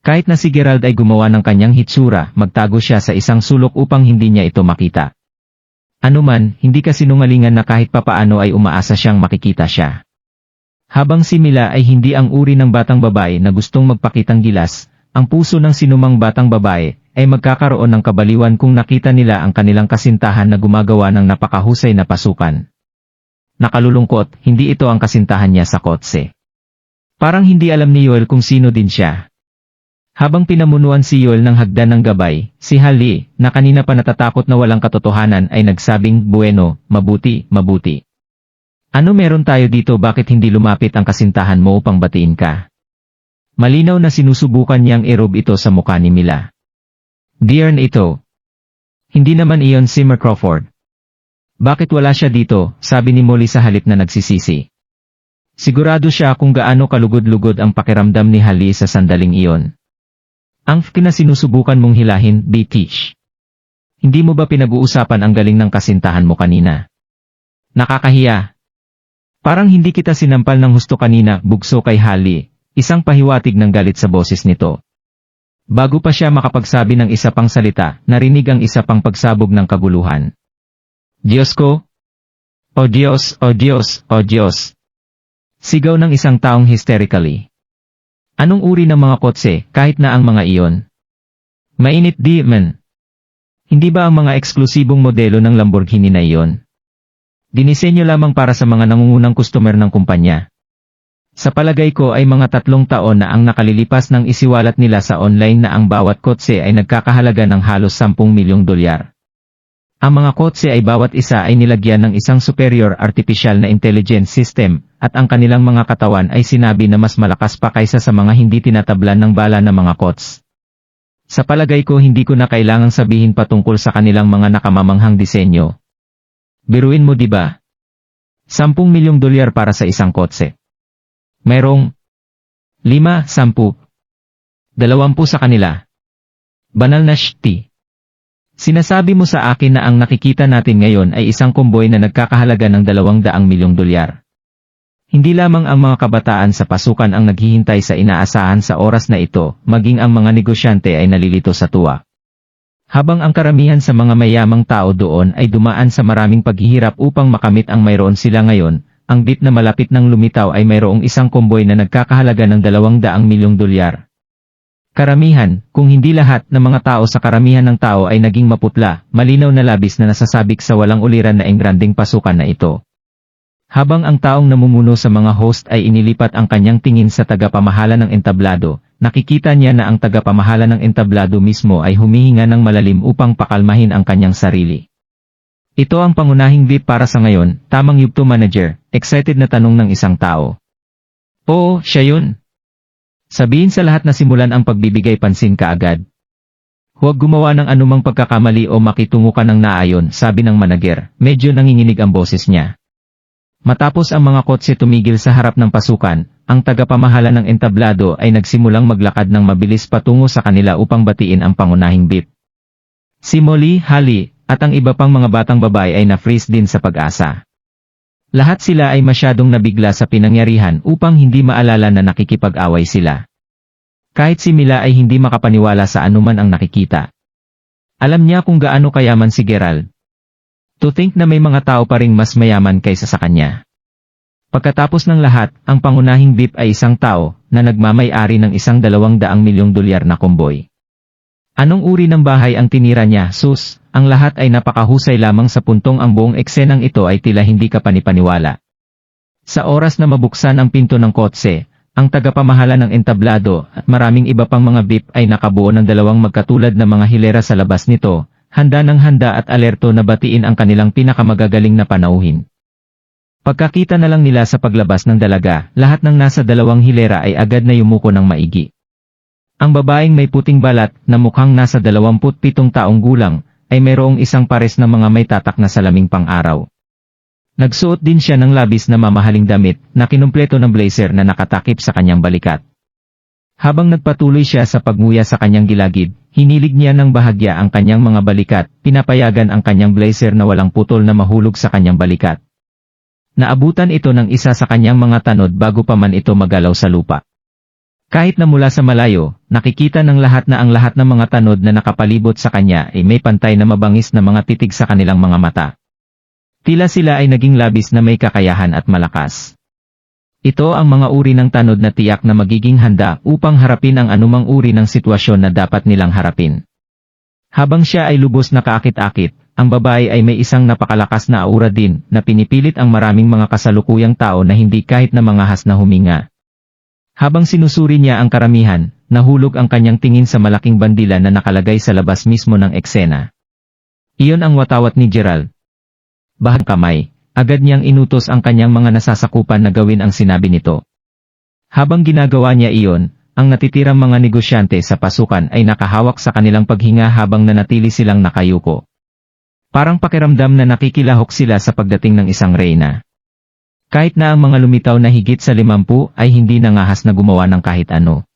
S2: Kahit na si Gerald ay gumawa ng kanyang hitsura, magtago siya sa isang sulok upang hindi niya ito makita. Anuman, hindi kasinungalingan na kahit papaano ay umaasa siyang makikita siya. Habang si Mila ay hindi ang uri ng batang babae na gustong magpakitang gilas, ang puso ng sinumang batang babae ay magkakaroon ng kabaliwan kung nakita nila ang kanilang kasintahan na gumagawa ng napakahusay na pasukan. Nakalulungkot, hindi ito ang kasintahan niya sa kotse. Parang hindi alam ni Yoel kung sino din siya. Habang pinamunuan si Yoel ng hagdan ng gabay, si Hallie, na kanina pa natatakot na walang katotohanan ay nagsabing, "Bueno, mabuti, mabuti. Ano meron tayo dito, bakit hindi lumapit ang kasintahan mo upang batiin ka?" Malinaw na sinusubukan niyang irob ito sa mukha ni Mila. Diern ito. Hindi naman iyon si Mer Crawford. Bakit wala siya dito, sabi ni Molly sa halip na nagsisisi. Sigurado siya kung gaano kalugod-lugod ang pakiramdam ni Hallie sa sandaling iyon. Ang kinasinusubukan mong hilahin, British. Hindi mo ba pinag-uusapan ang galing ng kasintahan mo kanina? Nakakahiya. Parang hindi kita sinampal ng husto kanina, bugso kay Hali, isang pahiwatig ng galit sa boses nito. Bago pa siya makapagsabi ng isa pang salita, narinig ang isa pang pagsabog ng kaguluhan. Diyos ko! O Diyos, o Diyos, o Diyos! Sigaw ng isang taong hysterically. Anong uri ng mga kotse, kahit na ang mga iyon? Mainit di man. Hindi ba ang mga eksklusibong modelo ng Lamborghini na iyon? Dinisenyo lamang para sa mga nangungunang customer ng kumpanya. Sa palagay ko ay mga 3 taon na ang nakalilipas nang isiwalat nila sa online na ang bawat kotse ay nagkakahalaga ng halos 10 milyong dolyar. Ang mga kotse ay bawat isa ay nilagyan ng isang superior artificial na intelligence system, at ang kanilang mga katawan ay sinabi na mas malakas pa kaysa sa mga hindi tinatablan ng bala na mga kots. Sa palagay ko hindi ko na kailangang sabihin patungkol sa kanilang mga nakamamanghang disenyo. Biruin mo diba? 10 milyong dolyar para sa isang kotse. Mayroong 5, 10, 20 sa kanila. Banal na shti. Sinasabi mo sa akin na ang nakikita natin ngayon ay isang kumboy na nagkakahalaga ng 200 milyong dolyar. Hindi lamang ang mga kabataan sa pasukan ang naghihintay sa inaasahan sa oras na ito, maging ang mga negosyante ay nalilito sa tuwa. Habang ang karamihan sa mga mayamang tao doon ay dumaan sa maraming paghihirap upang makamit ang mayroon sila ngayon, ang bit na malapit ng lumitaw ay mayroong isang kumboy na nagkakahalaga ng 200 milyong dolyar. Karamihan, kung hindi lahat ng mga tao sa karamihan ng tao ay naging maputla, malinaw na labis na nasasabik sa walang uliran na engranding pasukan na ito. Habang ang taong namumuno sa mga host ay inilipat ang kanyang tingin sa tagapamahala ng entablado, nakikita niya na ang tagapamahala ng entablado mismo ay humihinga ng malalim upang pakalmahin ang kanyang sarili. Ito ang pangunahing VIP para sa ngayon, tamang yugto manager, excited na tanong ng isang tao. Oo, siya yun. Sabihin sa lahat na simulan ang pagbibigay pansin kaagad. Huwag gumawa ng anumang pagkakamali o makitungo ka ng naayon, sabi ng manager, medyo nanginginig ang boses niya. Matapos ang mga kotse tumigil sa harap ng pasukan, ang tagapamahala ng entablado ay nagsimulang maglakad ng mabilis patungo sa kanila upang batiin ang pangunahing VIP. Si Molly, Hali, at ang iba pang mga batang babae ay na-freeze din sa pag-asa. Lahat sila ay masyadong nabigla sa pinangyarihan upang hindi maalala na nakikipag-away sila. Kahit si Mila ay hindi makapaniwala sa anuman ang nakikita. Alam niya kung gaano kayaman si Gerald. To think na may mga tao pa ring mas mayaman kaysa sa kanya. Pagkatapos ng lahat, ang pangunahing VIP ay isang tao na nagmamay-ari ng isang 200 milyong dolyar na kumboy. Anong uri ng bahay ang tinira niya, sus? Ang lahat ay napakahusay lamang sa puntong ang buong eksenang ito ay tila hindi ka panipaniwala. Sa oras na mabuksan ang pinto ng kotse, ang tagapamahala ng entablado at maraming iba pang mga VIP ay nakabuo ng 2 magkatulad na mga hilera sa labas nito, handa ng handa at alerto na batiin ang kanilang pinakamagagaling na panauhin. Pagkakita na lang nila sa paglabas ng dalaga, lahat ng nasa 2 hilera ay agad na yumuko ng maigi. Ang babaeng may puting balat na mukhang nasa 27 taong gulang, ay mayroong isang pares na mga may tatak na salaming pang-araw. Nagsuot din siya ng labis na mamahaling damit na kinumpleto ng blazer na nakatakip sa kanyang balikat. Habang nagpatuloy siya sa pagmuya sa kanyang gilagid, hinilig niya ng bahagya ang kanyang mga balikat, pinapayagan ang kanyang blazer na walang putol na mahulog sa kanyang balikat. Naabutan ito ng isa sa kanyang mga tanod bago pa man ito magalaw sa lupa. Kahit na mula sa malayo, nakikita ng lahat na ang lahat ng mga tanod na nakapalibot sa kanya ay may pantay na mabangis na mga titig sa kanilang mga mata. Tila sila ay naging labis na may kakayahan at malakas. Ito ang mga uri ng tanod na tiyak na magiging handa upang harapin ang anumang uri ng sitwasyon na dapat nilang harapin. Habang siya ay lubos na kaakit-akit, ang babae ay may isang napakalakas na aura din na pinipilit ang maraming mga kasalukuyang tao na hindi kahit na mangahas na huminga. Habang sinusuri niya ang karamihan, nahulog ang kanyang tingin sa malaking bandila na nakalagay sa labas mismo ng eksena. Iyon ang watawat ni Gerald. Bahag kamay, agad niyang inutos ang kanyang mga nasasakupan na gawin ang sinabi nito. Habang ginagawa niya iyon, ang natitirang mga negosyante sa pasukan ay nakahawak sa kanilang paghinga habang nanatili silang nakayuko. Parang pakiramdam na nakikilahok sila sa pagdating ng isang reyna. Kahit na ang mga lumitaw na higit sa 50 ay hindi nangahas na gumawa ng kahit ano.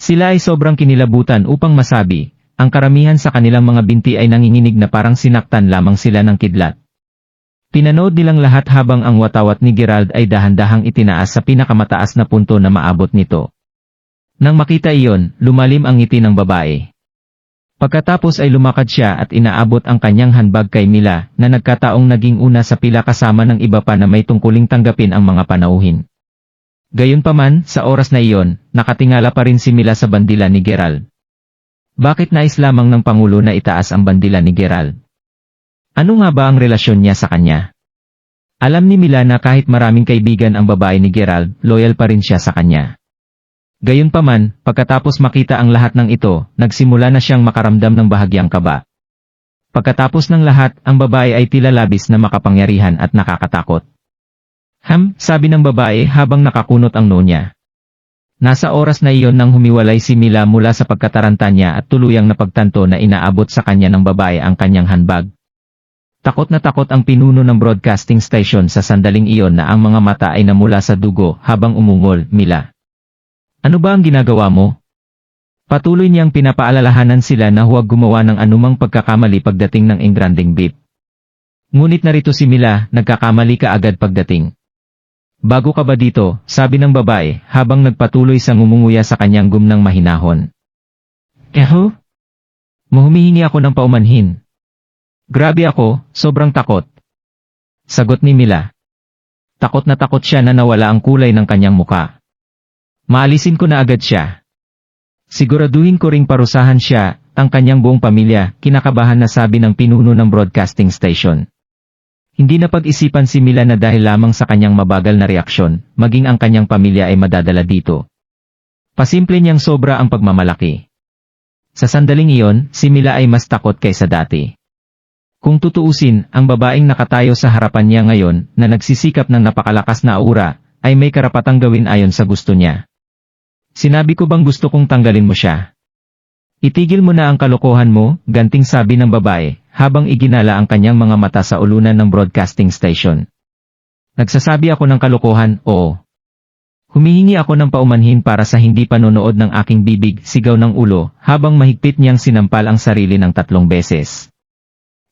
S2: Sila ay sobrang kinilabutan upang masabi, ang karamihan sa kanilang mga binti ay nanginginig na parang sinaktan lamang sila ng kidlat. Pinanood nilang lahat habang ang watawat ni Gerald ay dahan-dahang itinaas sa pinakamataas na punto na maabot nito. Nang makita iyon, lumalim ang ngiti ng babae. Pagkatapos ay lumakad siya at inaabot ang kanyang handbag kay Mila na nagkataong naging una sa pila kasama ng iba pa na may tungkuling tanggapin ang mga panauhin. Gayunpaman, sa oras na iyon, nakatingala pa rin si Mila sa bandila ni Gerald. Bakit nais lamang ng Pangulo na itaas ang bandila ni Gerald? Ano nga ba ang relasyon niya sa kanya? Alam ni Mila na kahit maraming kaibigan ang babae ni Gerald, loyal pa rin siya sa kanya. Gayunpaman, pagkatapos makita ang lahat ng ito, nagsimula na siyang makaramdam ng bahagyang kaba. Pagkatapos ng lahat, ang babae ay tila labis na makapangyarihan at nakakatakot. Sabi ng babae habang nakakunot ang noo niya. Nasa oras na iyon nang humiwalay si Mila mula sa pagkataranta niya at tuluyang napagtanto na inaabot sa kanya ng babae ang kanyang handbag. Takot na takot ang pinuno ng broadcasting station sa sandaling iyon na ang mga mata ay namula sa dugo habang umungol, Mila. Ano ba ang ginagawa mo? Patuloy niyang pinapaalalahanan sila na huwag gumawa ng anumang pagkakamali pagdating ng engranding beep. Ngunit narito si Mila, nagkakamali ka agad pagdating. Bago ka ba dito, sabi ng babae, habang nagpatuloy sa ngumunguya sa kanyang gumnang mahinahon. Eho? Humihingi ako ng paumanhin. Grabe ako, sobrang takot. Sagot ni Mila. Takot na takot siya na nawala ang kulay ng kanyang muka. Maalisin ko na agad siya. Siguraduhin ko ring parusahan siya, ang kanyang buong pamilya, kinakabahan na sabi ng pinuno ng broadcasting station. Hindi na pag-isipan si Mila na dahil lamang sa kanyang mabagal na reaksyon, maging ang kanyang pamilya ay madadala dito. Pasimple niyang sobra ang pagmamalaki. Sa sandaling iyon, si Mila ay mas takot kaysa dati. Kung tutuusin, ang babaeng nakatayo sa harapan niya ngayon, na nagsisikap ng napakalakas na aura, ay may karapatang gawin ayon sa gusto niya. Sinabi ko bang gusto kong tanggalin mo siya? Itigil mo na ang kalokohan mo, ganting sabi ng babae, habang iginala ang kanyang mga mata sa ulunan ng broadcasting station. Nagsasabi ako ng kalokohan, oo. Humihingi ako ng paumanhin para sa hindi panonood ng aking bibig, sigaw ng ulo, habang mahigpit niyang sinampal ang sarili ng 3 beses.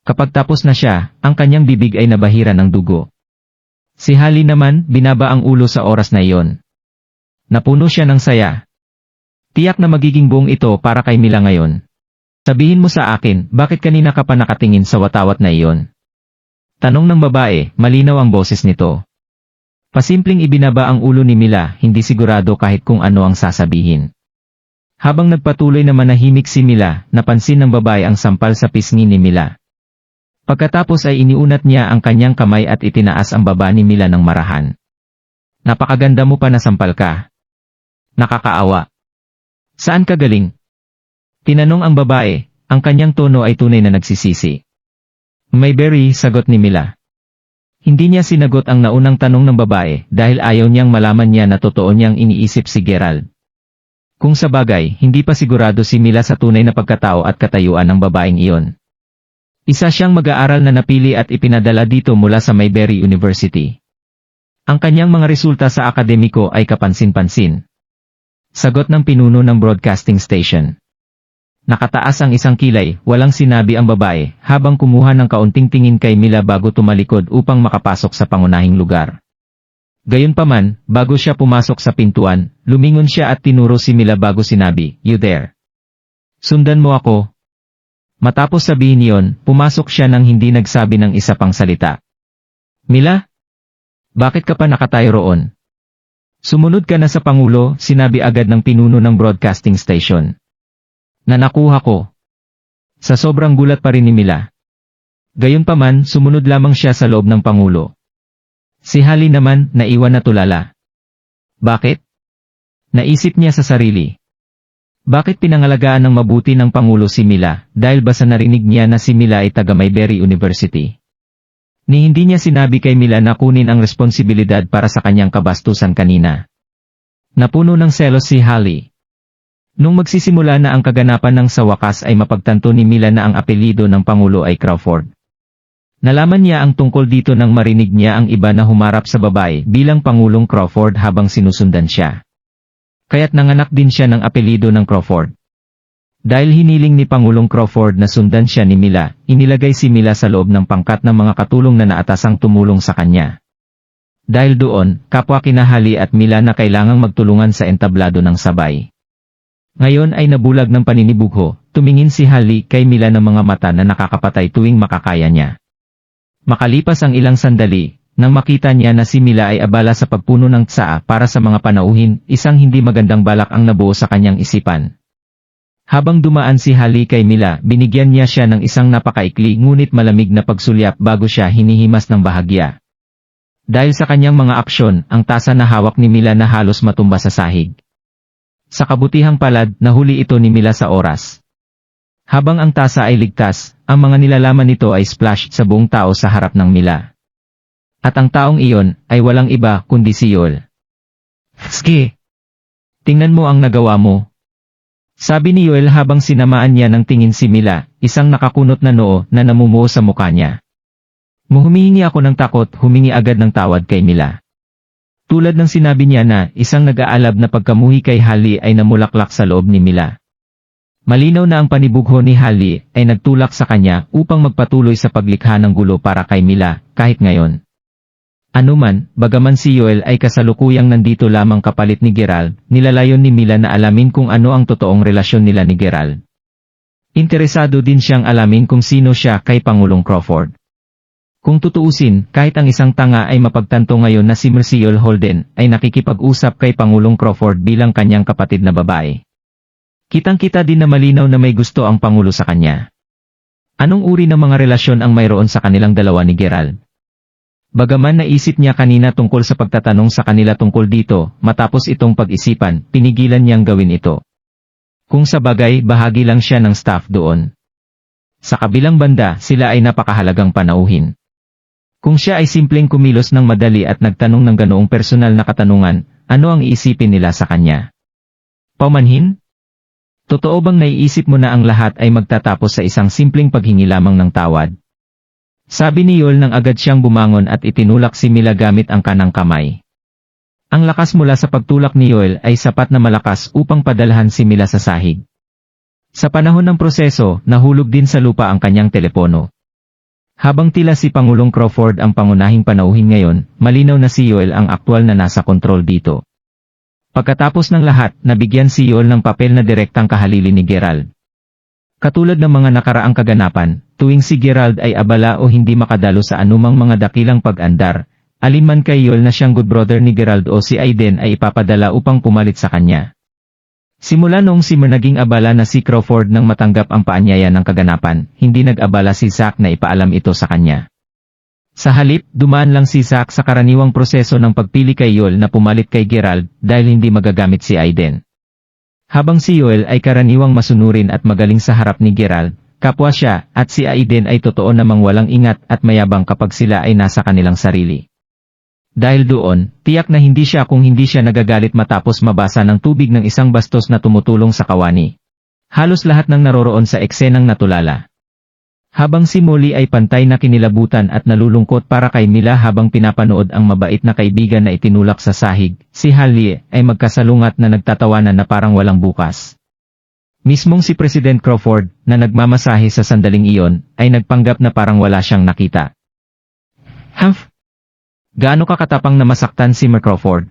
S2: Kapag tapos na siya, ang kanyang bibig ay nabahira ng dugo. Si Holly naman, binaba ang ulo sa oras na iyon. Napuno siya ng saya. Tiyak na magiging buong ito para kay Mila ngayon. Sabihin mo sa akin, bakit kanina ka pa nakatingin sa watawat na iyon? Tanong ng babae, malinaw ang boses nito. Pasimpleng ibinaba ang ulo ni Mila, hindi sigurado kahit kung ano ang sasabihin. Habang nagpatuloy na manahimik si Mila, napansin ng babae ang sampal sa pisngi ni Mila. Pagkatapos ay iniunat niya ang kanyang kamay at itinaas ang baba ni Mila ng marahan. Napakaganda mo pa na sampal ka. Nakakaawa. Saan ka galing? Tinanong ang babae, ang kanyang tono ay tunay na nagsisisi. Mayberry, sagot ni Mila. Hindi niya sinagot ang naunang tanong ng babae dahil ayaw niyang malaman niya na totoo niyang iniisip si Gerald. Kung sa bagay, hindi pa sigurado si Mila sa tunay na pagkatao at katayuan ng babaeng iyon. Isa siyang mag-aaral na napili at ipinadala dito mula sa Mayberry University. Ang kanyang mga resulta sa akademiko ay kapansin-pansin. Sagot ng pinuno ng broadcasting station. Nakataas ang isang kilay, walang sinabi ang babae, habang kumuha ng kaunting tingin kay Mila bago tumalikod upang makapasok sa pangunahing lugar. Gayunpaman, bago siya pumasok sa pintuan, lumingon siya at tinuro si Mila bago sinabi, "You there. Sundan mo ako." Matapos sabihin iyon, pumasok siya nang hindi nagsabi ng isa pang salita. "Mila? Bakit ka pa nakatayo roon?" "Sumunod ka na sa Pangulo," sinabi agad ng pinuno ng broadcasting station. "Na nakuha ko." Sa sobrang gulat pa rin ni Mila. Gayunpaman, sumunod lamang siya sa loob ng Pangulo. Si Holly naman, naiwan na tulala. Bakit? Naisip niya sa sarili. Bakit pinangalagaan ng mabuti ng Pangulo si Mila, dahil ba sa narinig niya na si Mila ay taga Mayberry University? Ni hindi niya sinabi kay Mila na kunin ang responsibilidad para sa kanyang kabastusan kanina. Napuno ng selos si Holly. Nung magsisimula na ang kaganapan ng sa wakas ay mapagtanto ni Mila na ang apelyido ng Pangulo ay Crawford. Nalaman niya ang tungkol dito nang marinig niya ang iba na humarap sa babae bilang Pangulong Crawford habang sinusundan siya. Kaya't nanganak din siya ng apelido ng Crawford. Dahil hiniling ni Pangulong Crawford na sundan siya ni Mila, inilagay si Mila sa loob ng pangkat ng mga katulong na naatasang tumulong sa kanya. Dahil doon, kapwa kina Hali at Mila na kailangang magtulungan sa entablado ng sabay. Ngayon ay nabulag ng paninibugho, tumingin si Hali kay Mila ng mga mata na nakakapatay tuwing makakaya niya. Makalipas ang ilang sandali, nang makita niya na si Mila ay abala sa pagpuno ng tsaa para sa mga panauhin, isang hindi magandang balak ang nabuo sa kanyang isipan. Habang dumaan si Hali kay Mila, binigyan niya siya ng isang napakaikli ngunit malamig na pagsulyap bago siya hinihimas ng bahagya. Dahil sa kanyang mga aksyon, ang tasa na hawak ni Mila na halos matumba sa sahig. Sa kabutihang palad, nahuli ito ni Mila sa oras. Habang ang tasa ay ligtas, ang mga nilalaman nito ay splash sa buong tao sa harap ng Mila. At ang taong iyon ay walang iba kundi si Yoel. Sige. Tingnan mo ang nagawa mo. Sabi ni Yoel habang sinamaan niya ng tingin si Mila, isang nakakunot na noo na namumuo sa mukha niya. Humihingi ako ng takot, humingi agad ng tawad kay Mila. Tulad ng sinabi niya na isang nag-aalab na pagkamuhi kay Hali ay namulaklak sa loob ni Mila. Malinaw na ang panibugho ni Hali ay nagtulak sa kanya upang magpatuloy sa paglikha ng gulo para kay Mila, kahit ngayon. Anuman, bagaman si Yoel ay kasalukuyang nandito lamang kapalit ni Gerald, nilalayon ni Mila na alamin kung ano ang totoong relasyon nila ni Gerald. Interesado din siyang alamin kung sino siya kay Pangulong Crawford. Kung tutuusin, kahit ang isang tanga ay mapagtanto ngayon na si Merciol Holden ay nakikipag-usap kay Pangulong Crawford bilang kanyang kapatid na babae. Kitang-kita din na malinaw na may gusto ang Pangulo sa kanya. Anong uri ng mga relasyon ang mayroon sa kanilang dalawa ni Gerald? Bagaman naisip niya kanina tungkol sa pagtatanong sa kanila tungkol dito, matapos itong pag-isipan, pinigilan niyang gawin ito. Kung sa bagay, bahagi lang siya ng staff doon. Sa kabilang banda, sila ay napakahalagang panauhin. Kung siya ay simpleng kumilos ng madali at nagtanong ng ganoong personal na katanungan, ano ang iisipin nila sa kanya? Paumanhin? Totoo bang naiisip mo na ang lahat ay magtatapos sa isang simpleng paghingi lamang ng tawad? Sabi ni Yoel nang agad siyang bumangon at itinulak si Mila gamit ang kanang kamay. Ang lakas mula sa pagtulak ni Yoel ay sapat na malakas upang padalhan si Mila sa sahig. Sa panahon ng proseso, nahulog din sa lupa ang kanyang telepono. Habang tila si Pangulong Crawford ang pangunahing panauhin ngayon, malinaw na si Yoel ang aktwal na nasa kontrol dito. Pagkatapos ng lahat, nabigyan si Yoel ng papel na direktang kahalili ni Gerald. Katulad ng mga nakaraang kaganapan, tuwing si Gerald ay abala o hindi makadalo sa anumang mga dakilang pag-andar, alinman kay Yoel na siyang good brother ni Gerald o si Aiden ay ipapadala upang pumalit sa kanya. Simula noong si Mer naging abala na si Crawford nang matanggap ang paanyaya ng kaganapan, hindi nag-abala si Zack na ipaalam ito sa kanya. Sa halip, dumaan lang si Zack sa karaniwang proseso ng pagpili kay Yoel na pumalit kay Gerald dahil hindi magagamit si Aiden. Habang si Yoel ay karaniwang masunurin at magaling sa harap ni Gerald, kapwa siya at si Aiden ay totoo namang walang ingat at mayabang kapag sila ay nasa kanilang sarili. Dahil doon, tiyak na hindi siya kung hindi siya nagagalit matapos mabasa ng tubig ng isang bastos na tumutulong sa kawani. Halos lahat ng naroroon sa eksenang natulala. Habang si Molly ay pantay na kinilabutan at nalulungkot para kay Mila habang pinapanood ang mabait na kaibigan na itinulak sa sahig, si Hali ay magkasalungat na nagtatawanan na parang walang bukas. Mismong si President Crawford, na nagmamasahe sa sandaling iyon, ay nagpanggap na parang wala siyang nakita. Humph! Gaano ka katapang na masaktan si Mer Crawford?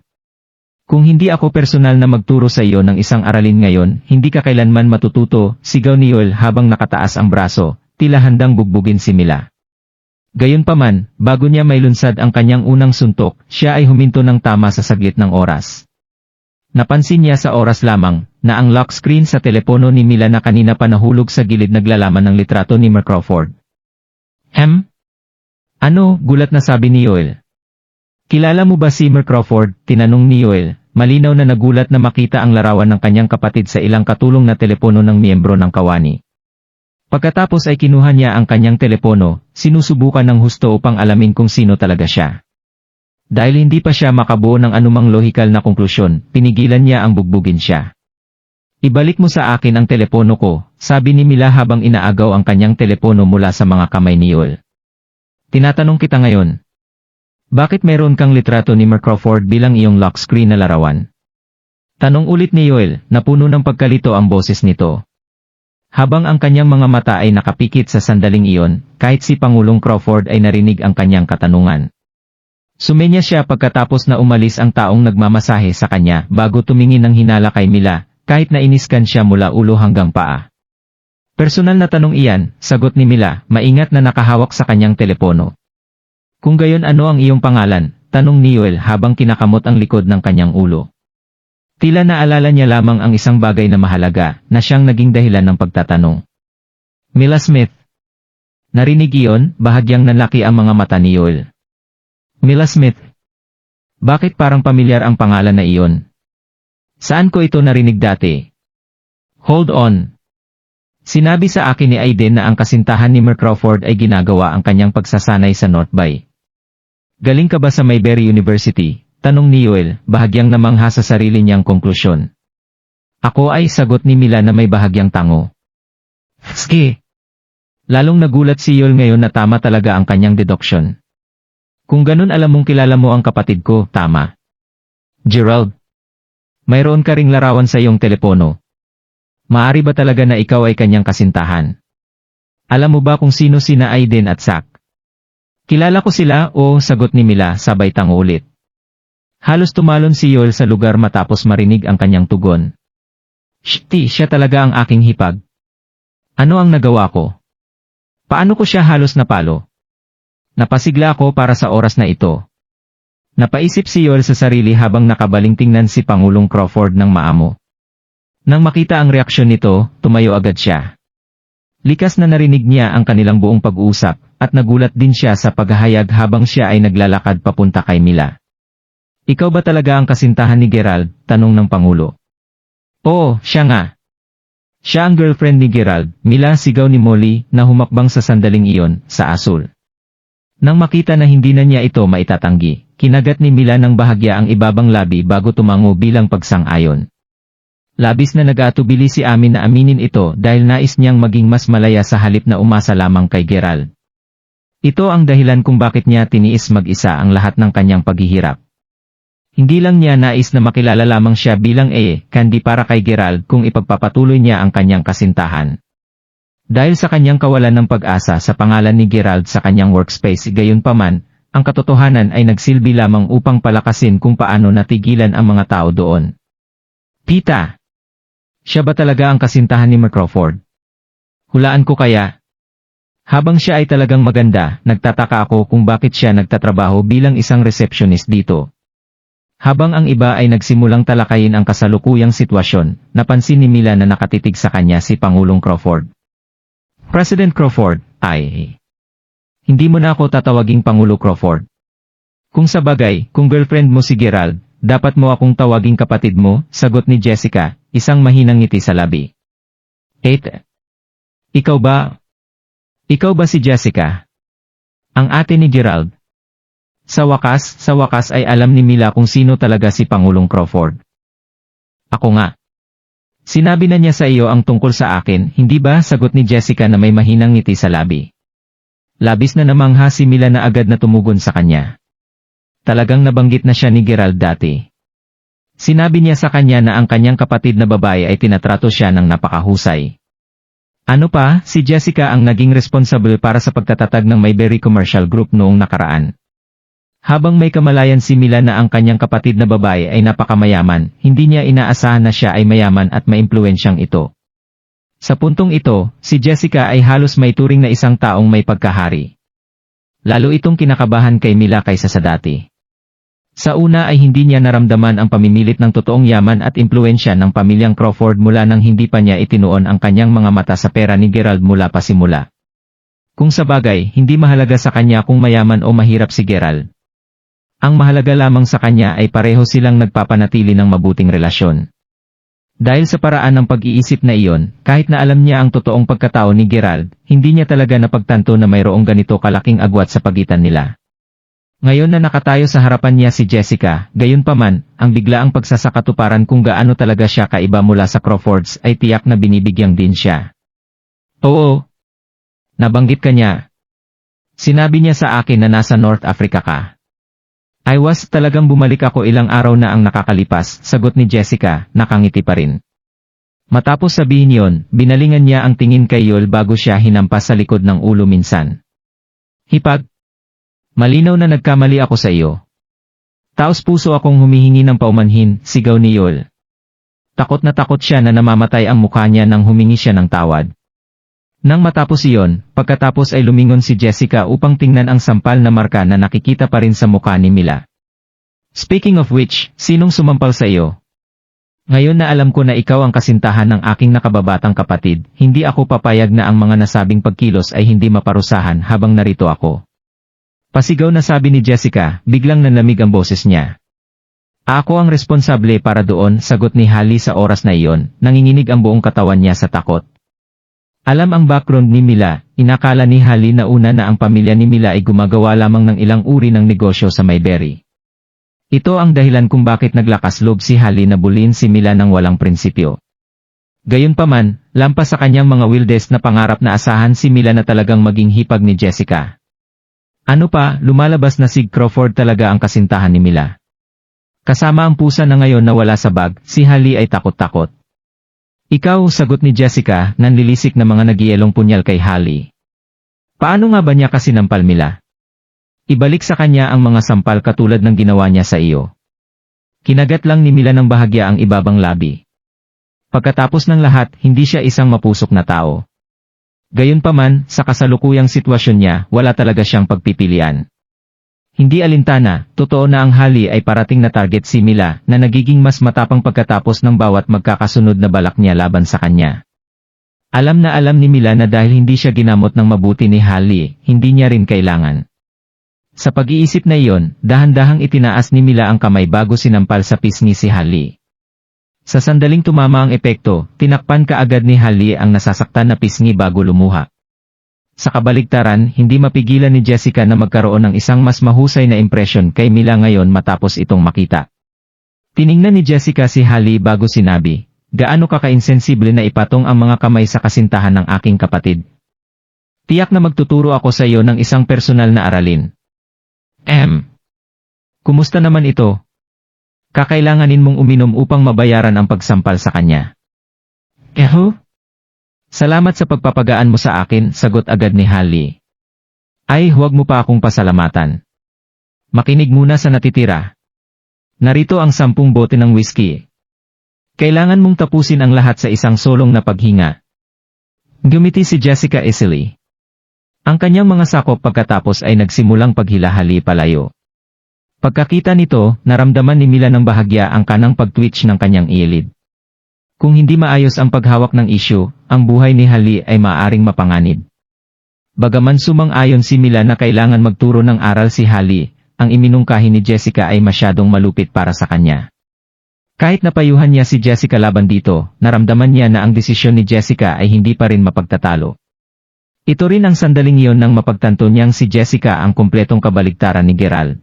S2: Kung hindi ako personal na magturo sa iyo ng isang aralin ngayon, hindi ka kailanman matututo, sigaw ni Yoel habang nakataas ang braso, tila handang bugbugin si Mila. Gayunpaman, bago niya mailunsad ang kanyang unang suntok, siya ay huminto ng tama sa saglit ng oras. Napansin niya sa oras lamang, na ang lock screen sa telepono ni Mila na kanina pa nahulog sa gilid naglalaman ng litrato ni Mer Crawford. Ano? Gulat na sabi ni Yoel. Kilala mo ba si Mer Crawford? Tinanong ni Yoel, malinaw na nagulat na makita ang larawan ng kanyang kapatid sa ilang katulong na telepono ng miyembro ng kawani. Pagkatapos ay kinuha niya ang kanyang telepono, sinusubukan ng husto upang alamin kung sino talaga siya. Dahil hindi pa siya makabuo ng anumang lohikal na konklusyon, pinigilan niya ang bugbugin siya. Ibalik mo sa akin ang telepono ko, sabi ni Mila habang inaagaw ang kanyang telepono mula sa mga kamay ni Yoel. Tinatanong kita ngayon. Bakit meron kang litrato ni Mer Crawford bilang iyong lock screen na larawan? Tanong ulit ni Yoel, na puno ng pagkalito ang boses nito. Habang ang kanyang mga mata ay nakapikit sa sandaling iyon, kahit si Pangulong Crawford ay narinig ang kanyang katanungan. Sumenya siya pagkatapos na umalis ang taong nagmamasahe sa kanya bago tumingin ng hinala kay Mila, kahit na iniskan siya mula ulo hanggang paa. Personal na tanong iyan, sagot ni Mila, maingat na nakahawak sa kanyang telepono. Kung gayon ano ang iyong pangalan, tanong ni Yoel habang kinakamot ang likod ng kanyang ulo. Tila naalala niya lamang ang isang bagay na mahalaga, na siyang naging dahilan ng pagtatanong. Mila Smith. Narinig iyon, bahagyang nanlaki ang mga mata ni Yoel. Mila Smith. Bakit parang pamilyar ang pangalan na iyon? Saan ko ito narinig dati? Hold on. Sinabi sa akin ni Aiden na ang kasintahan ni Mer Crawford ay ginagawa ang kanyang pagsasanay sa North Bay. Galing ka ba sa Mayberry University? Tanong ni Yoel, bahagyang namangha sa sarili niyang konklusyon. Ako ay sagot ni Mila na may bahagyang tango. Ski! Lalong nagulat si Yoel ngayon na tama talaga ang kanyang deduction. Kung ganun alam mong kilala mo ang kapatid ko, tama. Gerald. Mayroon ka ring larawan sa iyong telepono. Maari ba talaga na ikaw ay kanyang kasintahan? Alam mo ba kung sino sina Aiden at Zach? Kilala ko sila, sagot ni Mila sabay tango ulit. Halos tumalon si Yoel sa lugar matapos marinig ang kanyang tugon. Shti, siya talaga ang aking hipag. Ano ang nagawa ko? Paano ko siya halos napalo? Napasigla ako para sa oras na ito. Napaisip si Yoel sa sarili habang nakabaling tingnan si Pangulong Crawford ng maamo. Nang makita ang reaksyon nito, tumayo agad siya. Likas na narinig niya ang kanilang buong pag-uusap, at nagulat din siya sa paghahayag habang siya ay naglalakad papunta kay Mila. Ikaw ba talaga ang kasintahan ni Gerald? Tanong ng Pangulo. Oo, siya nga. Siya ang girlfriend ni Gerald, Mila, sigaw ni Molly, na humakbang sa sandaling iyon, sa asul. Nang makita na hindi na niya ito maitatanggi, kinagat ni Mila ng bahagya ang ibabang labi bago tumango bilang pagsang-ayon. Labis na nag-aatubili si Amin na aminin ito dahil nais niyang maging mas malaya sa halip na umasa lamang kay Gerald. Ito ang dahilan kung bakit niya tiniis mag-isa ang lahat ng kanyang paghihirap. Hindi lang niya nais na makilala lamang siya bilang kandi para kay Gerald kung ipagpapatuloy niya ang kanyang kasintahan. Dahil sa kanyang kawalan ng pag-asa sa pangalan ni Gerald sa kanyang workspace, gayunpaman, ang katotohanan ay nagsilbi lamang upang palakasin kung paano natigilan ang mga tao doon. Pita! Siya ba talaga ang kasintahan ni Mer Crawford? Hulaan ko kaya? Habang siya ay talagang maganda, nagtataka ako kung bakit siya nagtatrabaho bilang isang receptionist dito. Habang ang iba ay nagsimulang talakayin ang kasalukuyang sitwasyon, napansin ni Mila na nakatitig sa kanya si Pangulong Crawford. President Crawford, hindi mo na ako tatawaging Pangulo Crawford. Kung sa bagay, kung girlfriend mo si Gerald, dapat mo akong tawaging kapatid mo, sagot ni Jessica, isang mahinang ngiti sa labi. Ikaw ba? Ikaw ba si Jessica? Ang ate ni Gerald. Sa wakas ay alam ni Mila kung sino talaga si Pangulong Crawford. Ako nga. Sinabi na niya sa iyo ang tungkol sa akin, hindi ba? Sagot ni Jessica na may mahinang ngiti sa labi. Labis na namangha si Mila na agad na tumugon sa kanya. Talagang nabanggit na siya ni Gerald dati. Sinabi niya sa kanya na ang kanyang kapatid na babae ay tinatrato siya ng napakahusay. Ano pa, si Jessica ang naging responsible para sa pagtatatag ng Mayberry Commercial Group noong nakaraan. Habang may kamalayan si Mila na ang kanyang kapatid na babae ay napakamayaman, hindi niya inaasahan na siya ay mayaman at maimpluwensyang ito. Sa puntong ito, si Jessica ay halos maituring na isang taong may pagkahari. Lalo itong kinakabahan kay Mila kaysa sa dati. Sa una ay hindi niya naramdaman ang pamimilit ng totoong yaman at impluwensya ng pamilyang Crawford mula nang hindi pa niya itinuon ang kanyang mga mata sa pera ni Gerald mula pa simula. Kung sa bagay, hindi mahalaga sa kanya kung mayaman o mahirap si Gerald. Ang mahalaga lamang sa kanya ay pareho silang nagpapanatili ng mabuting relasyon. Dahil sa paraan ng pag-iisip na iyon, kahit na alam niya ang totoong pagkatao ni Gerald, hindi niya talaga napagtanto na mayroong ganito kalaking agwat sa pagitan nila. Ngayon na nakatayo sa harapan niya si Jessica, gayunpaman, ang biglaang pagsasakatuparan kung gaano talaga siya kaiba mula sa Crawfords ay tiyak na binibigyang din siya. Oo. Nabanggit ka niya. Sinabi niya sa akin na nasa North Africa ka. Talagang bumalik ako ilang araw na ang nakakalipas, sagot ni Jessica, nakangiti pa rin. Matapos sabihin yon, binalingan niya ang tingin kay Yul bago siya hinampas sa likod ng ulo minsan. Hipag. Malinaw na nagkamali ako sa iyo. Taos puso akong humihingi ng paumanhin, sigaw ni Yul. Takot na takot siya na namamatay ang mukha niya nang humingi siya ng tawad. Nang matapos iyon, pagkatapos ay lumingon si Jessica upang tingnan ang sampal na marka na nakikita pa rin sa mukha ni Mila. Speaking of which, sinong sumampal sa iyo? Ngayon na alam ko na ikaw ang kasintahan ng aking nakababatang kapatid, hindi ako papayag na ang mga nasabing pagkilos ay hindi maparusahan habang narito ako. Pasigaw na sabi ni Jessica, biglang nanlamig ang boses niya. Ako ang responsable para doon, sagot ni Holly sa oras na iyon, nanginginig ang buong katawan niya sa takot. Alam ang background ni Mila, inakala ni Holly na una na ang pamilya ni Mila ay gumagawa lamang ng ilang uri ng negosyo sa Mayberry. Ito ang dahilan kung bakit naglakas loob si Holly na bulin si Mila ng walang prinsipyo. Gayunpaman, lampas sa kanyang mga wildest na pangarap na asahan si Mila na talagang maging hipag ni Jessica. Ano pa, lumalabas na si Crawford talaga ang kasintahan ni Mila. Kasama ang pusa na ngayon na wala sa bag, si Holly ay takot-takot. Ikaw, sagot ni Jessica, nanlilisik na mga nagyelong punyal kay Holly. Paano nga ba niya kasi nampal Mila? Ibalik sa kanya ang mga sampal katulad ng ginawa niya sa iyo. Kinagat lang ni Mila ng bahagya ang ibabang labi. Pagkatapos ng lahat, hindi siya isang mapusok na tao. Gayunpaman, sa kasalukuyang sitwasyon niya, wala talaga siyang pagpipilian. Hindi alintana, totoo na ang Holly ay parating na target si Mila na nagiging mas matapang pagkatapos ng bawat magkakasunod na balak niya laban sa kanya. Alam na alam ni Mila na dahil hindi siya ginamot ng mabuti ni Holly, hindi niya rin kailangan. Sa pag-iisip na iyon, dahan-dahang itinaas ni Mila ang kamay bago sinampal sa pisngi si Holly. Sa sandaling tumama ang epekto, tinakpan kaagad ni Holly ang nasasaktan na pisngi bago lumuha. Sa kabaligtaran, hindi mapigilan ni Jessica na magkaroon ng isang mas mahusay na impresyon kay Mila ngayon matapos itong makita. Tiningnan ni Jessica si Holly bago sinabi, gaano ka kainsensible na ipatong ang mga kamay sa kasintahan ng aking kapatid. Tiyak na magtuturo ako sa iyo ng isang personal na aralin. Kumusta naman ito? Kakailanganin mong uminom upang mabayaran ang pagsampal sa kanya. Salamat sa pagpapagaan mo sa akin, sagot agad ni Holly. Ay, huwag mo pa akong pasalamatan. Makinig muna sa natitira. Narito ang 10 bote ng whiskey. Kailangan mong tapusin ang lahat sa isang solong na paghinga. Gumiti si Jessica easily. Ang kanyang mga sakop pagkatapos ay nagsimulang paghilahali palayo. Pagkakita nito, naramdaman ni Mila ng bahagya ang kanang pag-twitch ng kanyang ilid. Kung hindi maayos ang paghawak ng issue, ang buhay ni Holly ay maaaring mapanganib. Bagaman sumang-ayon si Mila na kailangan magturo ng aral si Holly, ang iminungkahi ni Jessica ay masyadong malupit para sa kanya. Kahit napayuhan niya si Jessica laban dito, naramdaman niya na ang desisyon ni Jessica ay hindi pa rin mapagtatalo. Ito rin ang sandaling iyon nang mapagtanto niyang si Jessica ang kumpletong kabaligtaran ni Gerald.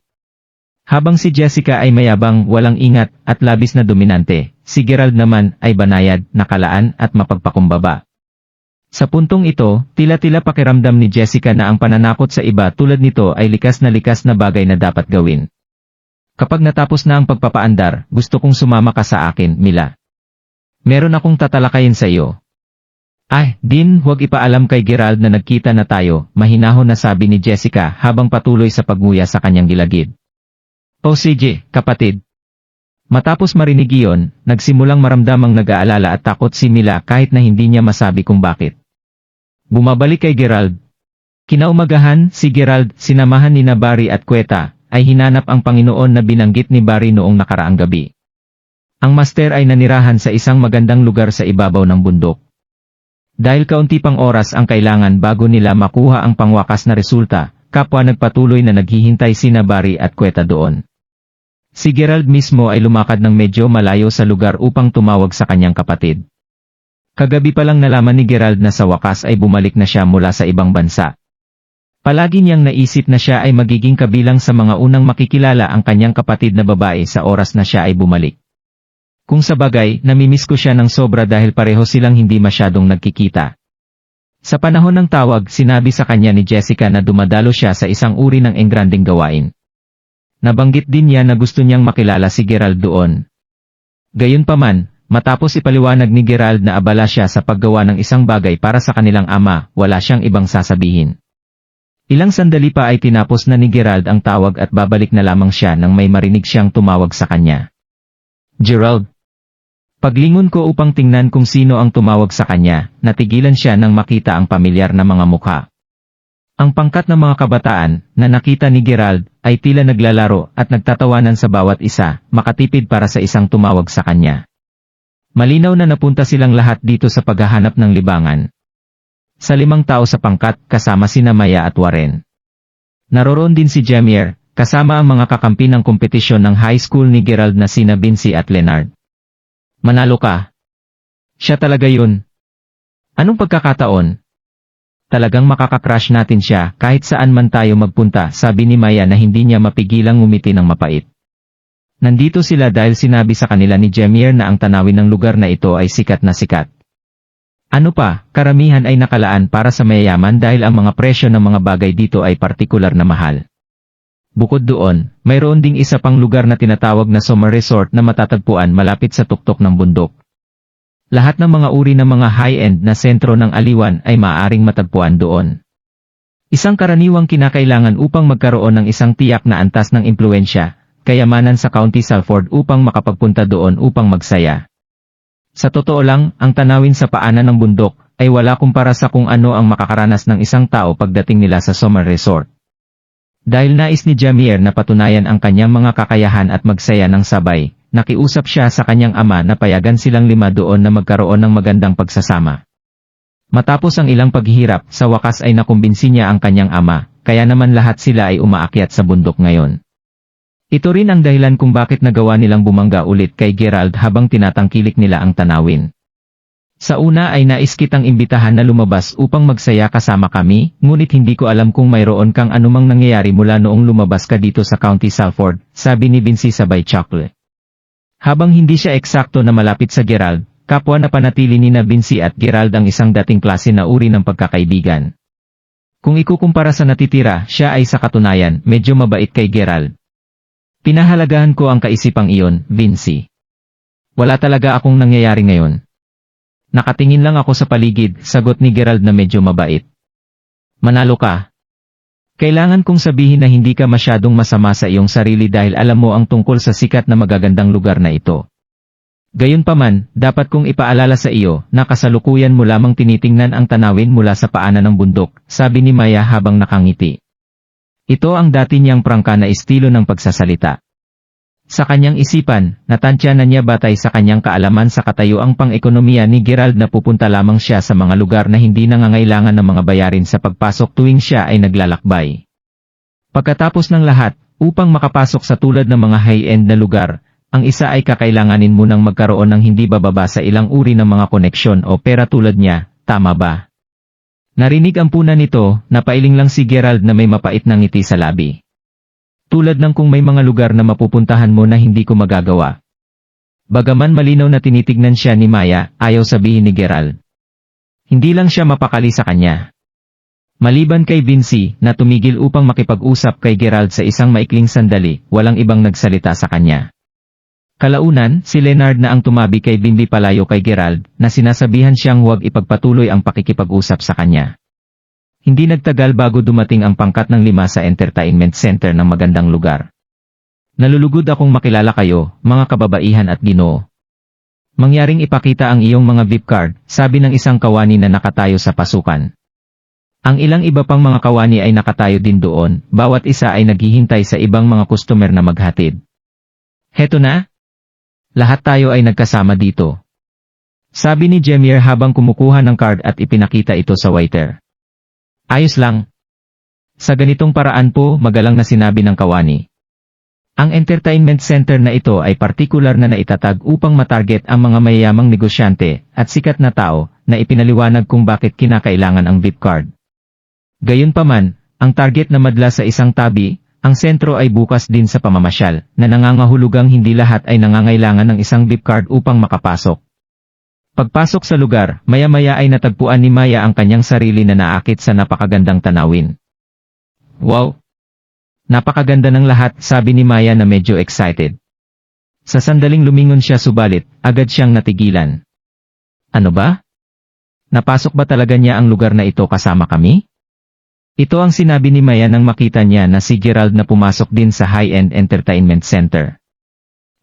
S2: Habang si Jessica ay mayabang, walang ingat, at labis na dominante, si Gerald naman ay banayad, nakalaan at mapagpakumbaba. Sa puntong ito, tila-tila pakiramdam ni Jessica na ang pananakot sa iba tulad nito ay likas na bagay na dapat gawin. Kapag natapos na ang pagpapaandar, gusto kong sumama ka sa akin, Mila. Meron akong tatalakayin sa iyo. Ay, Din, huwag ipaalam kay Gerald na nagkita na tayo, mahinahon na sabi ni Jessica habang patuloy sa pagnguya sa kanyang gilagid. O sige, kapatid. Matapos marinig iyon, nagsimulang maramdamang nag-aalala at takot si Mila kahit na hindi niya masabi kung bakit. Bumabalik kay Gerald. Kinaumagahan, si Gerald, sinamahan ni Barry at Queta, ay hinanap ang Panginoon na binanggit ni Barry noong nakaraang gabi. Ang master ay nanirahan sa isang magandang lugar sa ibabaw ng bundok. Dahil kaunti pang oras ang kailangan bago nila makuha ang pangwakas na resulta, kapwa nagpatuloy na naghihintay sina Barry at Queta doon. Si Gerald mismo ay lumakad ng medyo malayo sa lugar upang tumawag sa kanyang kapatid. Kagabi pa lang nalaman ni Gerald na sa wakas ay bumalik na siya mula sa ibang bansa. Palagi niyang naisip na siya ay magiging kabilang sa mga unang makikilala ang kanyang kapatid na babae sa oras na siya ay bumalik. Kung sa bagay, namimiss ko siya ng sobra dahil pareho silang hindi masyadong nagkikita. Sa panahon ng tawag, sinabi sa kanya ni Jessica na dumadalo siya sa isang uri ng engranding gawain. Nabanggit din niya na gusto niyang makilala si Gerald doon. Gayunpaman, matapos ipaliwanag ni Gerald na abala siya sa paggawa ng isang bagay para sa kanilang ama, wala siyang ibang sasabihin. Ilang sandali pa ay tinapos na ni Gerald ang tawag at babalik na lamang siya nang may marinig siyang tumawag sa kanya. Gerald. Paglingon ko upang tingnan kung sino ang tumawag sa kanya, natigilan siya nang makita ang pamilyar na mga mukha. Ang pangkat ng mga kabataan na nakita ni Gerald ay tila naglalaro at nagtatawanan sa bawat isa, makatipid para sa isang tumawag sa kanya. Malinaw na napunta silang lahat dito sa paghahanap ng libangan. Sa 5 tao sa pangkat, kasama sina Maya at Warren. Naroroon din si Jamier, kasama ang mga kakampi ng kompetisyon ng high school ni Gerald na sina Vinci at Leonard. Manalo ka. Siya talaga yun. Anong pagkakataon? Talagang makakakrush natin siya kahit saan man tayo magpunta, sabi ni Maya na hindi niya mapigilang ngumiti ng mapait. Nandito sila dahil sinabi sa kanila ni Jamier na ang tanawin ng lugar na ito ay sikat na sikat. Ano pa, karamihan ay nakalaan para sa mayayaman dahil ang mga presyo ng mga bagay dito ay partikular na mahal. Bukod doon, mayroon ding isa pang lugar na tinatawag na summer resort na matatagpuan malapit sa tuktok ng bundok. Lahat ng mga uri ng mga high-end na sentro ng aliwan ay maaaring matagpuan doon. Isang karaniwang kinakailangan upang magkaroon ng isang tiyak na antas ng impluensya, kayamanan sa County Salford upang makapagpunta doon upang magsaya. Sa totoo lang, ang tanawin sa paanan ng bundok ay wala kumpara sa kung ano ang makakaranas ng isang tao pagdating nila sa summer resort. Dahil nais ni Jamier na patunayan ang kanyang mga kakayahan at magsaya ng sabay, nakiusap siya sa kanyang ama na payagan silang 5 doon na magkaroon ng magandang pagsasama. Matapos ang ilang paghihirap, sa wakas ay nakumbinsi niya ang kanyang ama, kaya naman lahat sila ay umaakyat sa bundok ngayon. Ito rin ang dahilan kung bakit nagawa nilang bumangga ulit kay Gerald habang tinatangkilik nila ang tanawin. Sa una ay nais kitang imbitahan na lumabas upang magsaya kasama kami, ngunit hindi ko alam kung mayroon kang anumang nangyayari mula noong lumabas ka dito sa County Salford, sabi ni Vinci sabay chuckle. Habang hindi siya eksakto na malapit sa Gerald, kapwa na panatili ni na Vinci at Gerald ang isang dating klase na uri ng pagkakaibigan. Kung ikukumpara sa natitira, siya ay sa katunayan, medyo mabait kay Gerald. Pinahalagahan ko ang kaisipang iyon, Vinci. Wala talaga akong nangyayari ngayon. Nakatingin lang ako sa paligid, sagot ni Gerald na medyo mabait. Manalo ka. Kailangan kong sabihin na hindi ka masyadong masama sa iyong sarili dahil alam mo ang tungkol sa sikat na magagandang lugar na ito. Gayunpaman, dapat kong ipaalala sa iyo na kasalukuyan mo lamang tinitingnan ang tanawin mula sa paanan ng bundok, sabi ni Maya habang nakangiti. Ito ang dati niyang prangka na estilo ng pagsasalita. Sa kanyang isipan, natantya na niya batay sa kanyang kaalaman sa katayuang pang-ekonomiya ni Gerald na pupunta lamang siya sa mga lugar na hindi nangangailangan ng mga bayarin sa pagpasok tuwing siya ay naglalakbay. Pagkatapos ng lahat, upang makapasok sa tulad ng mga high-end na lugar, ang isa ay kakailanganin munang magkaroon ng hindi bababa sa ilang uri ng mga koneksyon o pera tulad niya, tama ba? Narinig ang puna nito, napailing lang si Gerald na may mapait na ngiti sa labi. Tulad ng kung may mga lugar na mapupuntahan mo na hindi ko magagawa. Bagaman malinaw na tinitignan siya ni Maya, ayaw sabihin ni Gerald. Hindi lang siya mapakali sa kanya. Maliban kay Vinci, na tumigil upang makipag-usap kay Gerald sa isang maikling sandali, walang ibang nagsalita sa kanya. Kalaunan, si Leonard na ang tumabi kay Bimbi palayo kay Gerald, na sinasabihan siyang huwag ipagpatuloy ang pakikipag-usap sa kanya. Hindi nagtagal bago dumating ang pangkat ng 5 sa entertainment center ng magandang lugar. Nalulugod akong makilala kayo, mga kababaihan at ginoo. Mangyaring ipakita ang iyong mga VIP card, sabi ng isang kawani na nakatayo sa pasukan. Ang ilang iba pang mga kawani ay nakatayo din doon, bawat isa ay naghihintay sa ibang mga customer na maghatid. Heto na? Lahat tayo ay nagkasama dito. Sabi ni Jamier habang kumukuha ng card at ipinakita ito sa waiter. Ayos lang. Sa ganitong paraan po, magalang na sinabi ng kawani. Ang entertainment center na ito ay partikular na naitatag upang matarget ang mga mayayamang negosyante at sikat na tao na ipinaliwanag kung bakit kinakailangan ang VIP card. Gayunpaman, ang target na madla sa isang tabi, ang sentro ay bukas din sa pamamasyal na nangangahulugang hindi lahat ay nangangailangan ng isang VIP card upang makapasok. Pagpasok sa lugar, maya-maya ay natagpuan ni Maya ang kanyang sarili na naakit sa napakagandang tanawin. Wow! Napakaganda ng lahat, sabi ni Maya na medyo excited. Sa sandaling lumingon siya subalit, agad siyang natigilan. Ano ba? Napasok ba talaga niya ang lugar na ito kasama kami? Ito ang sinabi ni Maya nang makita niya na si Gerald na pumasok din sa high-end entertainment center.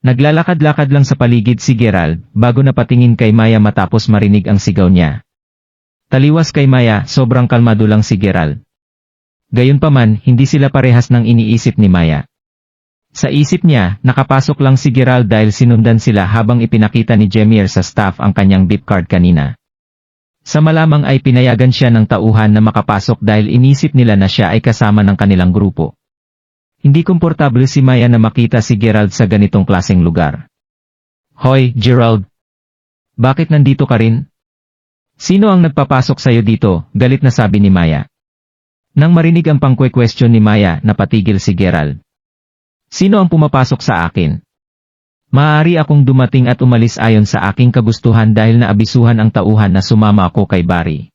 S2: Naglalakad-lakad lang sa paligid si Gerald bago napatingin kay Maya matapos marinig ang sigaw niya. Taliwas kay Maya, sobrang kalmado lang si Gerald. Gayunpaman, hindi sila parehas ng iniisip ni Maya. Sa isip niya, nakapasok lang si Gerald dahil sinundan sila habang ipinakita ni Jemir sa staff ang kanyang beep card kanina. Sa malamang ay pinayagan siya ng tauhan na makapasok dahil inisip nila na siya ay kasama ng kanilang grupo. Hindi komportable si Maya na makita si Gerald sa ganitong klaseng lugar. Hoy, Gerald! Bakit nandito ka rin? Sino ang nagpapasok sa'yo dito? Galit na sabi ni Maya. Nang marinig ang pangkwe-question ni Maya, napatigil si Gerald. Sino ang pumapasok sa akin? Maaari akong dumating at umalis ayon sa aking kagustuhan dahil naabisuhan ang tauhan na sumama ako kay Barry.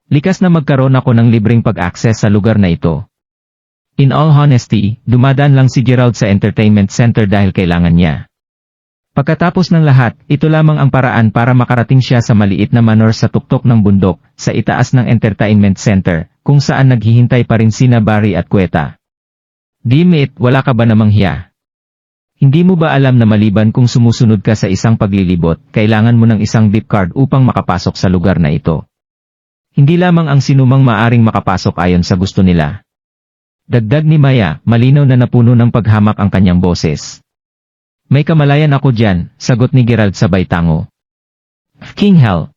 S2: Likas na magkaroon ako ng libreng pag-access sa lugar na ito. In all honesty, dumadaan lang si Gerald sa entertainment center dahil kailangan niya. Pagkatapos ng lahat, ito lamang ang paraan para makarating siya sa maliit na manor sa tuktok ng bundok, sa itaas ng entertainment center, kung saan naghihintay pa rin sina Barry at Queta. Dimit, wala ka ba namang hiya? Hindi mo ba alam na maliban kung sumusunod ka sa isang paglilibot, kailangan mo ng isang beep card upang makapasok sa lugar na ito? Hindi lamang ang sinumang maaring makapasok ayon sa gusto nila. Dagdag ni Maya, malinaw na napuno ng paghamak ang kanyang boses. May kamalayan ako diyan, sagot ni Gerald sabay tango. King Hell!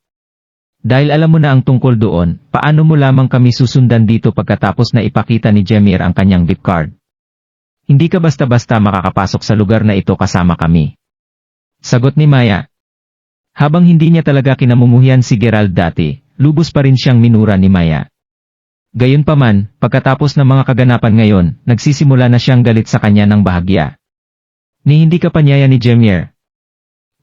S2: Dahil alam mo na ang tungkol doon, paano mo lamang kami susundan dito pagkatapos na ipakita ni Jemir ang kanyang beep card? Hindi ka basta-basta makakapasok sa lugar na ito kasama kami. Sagot ni Maya. Habang hindi niya talaga kinamumuhian si Gerald dati, lubos pa rin siyang minura ni Maya. Gayunpaman, pagkatapos ng mga kaganapan ngayon, nagsisimula na siyang galit sa kanya ng bahagya. Ni hindi ka panyaya ni Jemir.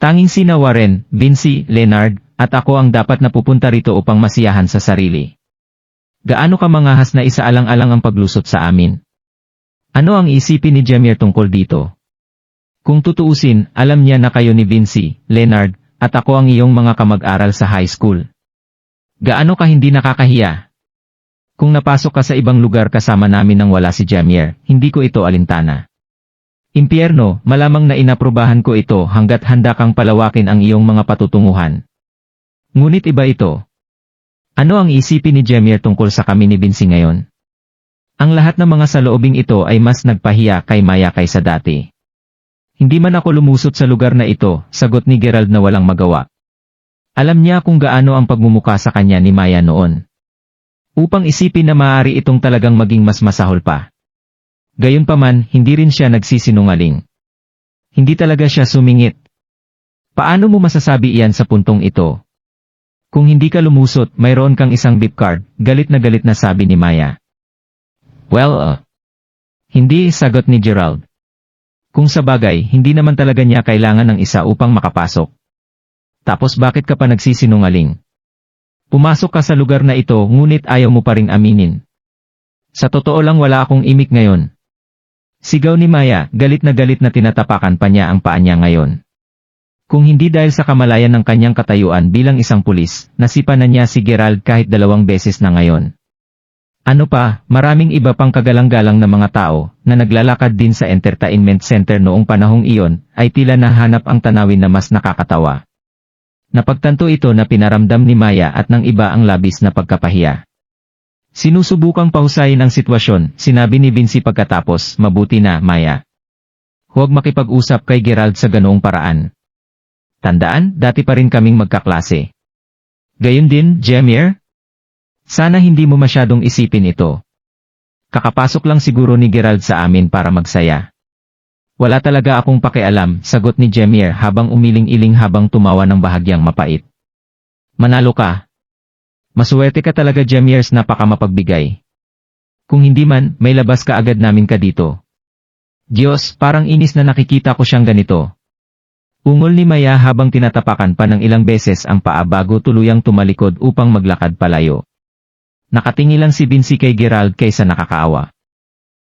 S2: Tanging sina Warren, Vinci, Leonard, at ako ang dapat na pupunta rito upang masiyahan sa sarili. Gaano ka mangahas na isaalang-alang ang paglusot sa amin? Ano ang isipin ni Jemir tungkol dito? Kung tutuusin, alam niya na kayo ni Vinci, Leonard, at ako ang iyong mga kamag-aral sa high school. Gaano ka hindi nakakahiya? Kung napasok ka sa ibang lugar kasama namin nang wala si Jemir, hindi ko ito alintana. Impyerno, malamang na inaprubahan ko ito hanggat handa kang palawakin ang iyong mga patutunguhan. Ngunit iba ito. Ano ang isipin ni Jemir tungkol sa kami ni Vinci ngayon? Ang lahat ng mga saloobing ito ay mas nagpahiya kay Maya kaysa dati. Hindi man ako lumusot sa lugar na ito, sagot ni Gerald na walang magawa. Alam niya kung gaano ang pagmumuka sa kanya ni Maya noon. Upang isipin na maaari itong talagang maging mas masahol pa. Gayunpaman, hindi rin siya nagsisinungaling. Hindi talaga siya sumingit. Paano mo masasabi iyan sa puntong ito? Kung hindi ka lumusot, mayroon kang isang beep card, galit na sabi ni Maya. Well, hindi, sagot ni Gerald. Kung sa bagay, hindi naman talaga niya kailangan ng isa upang makapasok. Tapos bakit ka pa nagsisinungaling? Pumasok ka sa lugar na ito ngunit ayaw mo pa ring aminin. Sa totoo lang wala akong imik ngayon. Sigaw ni Maya, galit na tinatapakan pa niya ang paa niya ngayon. Kung hindi dahil sa kamalayan ng kanyang katayuan bilang isang pulis, nasipa na niya si Gerald kahit 2 beses na ngayon. Ano pa, maraming iba pang kagalang-galang na mga tao, na naglalakad din sa entertainment center noong panahong iyon, ay tila nahanap ang tanawin na mas nakakatawa. Napagtanto ito na pinaramdam ni Maya at ng iba ang labis na pagkapahiya. Sinusubukang pahusayin ang sitwasyon, sinabi ni Vinci pagkatapos, mabuti na, Maya. Huwag makipag-usap kay Gerald sa ganoong paraan. Tandaan, dati pa rin kaming magkaklase. Gayon din, Jemir? Sana hindi mo masyadong isipin ito. Kakapasok lang siguro ni Gerald sa amin para magsaya. Wala talaga akong pakialam, sagot ni Jemir habang umiling-iling habang tumawa ng bahagyang mapait. Manalo ka. Masuwerte ka talaga, Jemirs, napakamapagbigay. Kung hindi man, may labas ka agad namin ka dito. Diyos, parang inis na nakikita ko siyang ganito. Ungol ni Maya habang tinatapakan pa ng ilang beses ang paa bago tuluyang tumalikod upang maglakad palayo. Nakatingi lang si Vinci kay Gerald kaysa nakakaawa.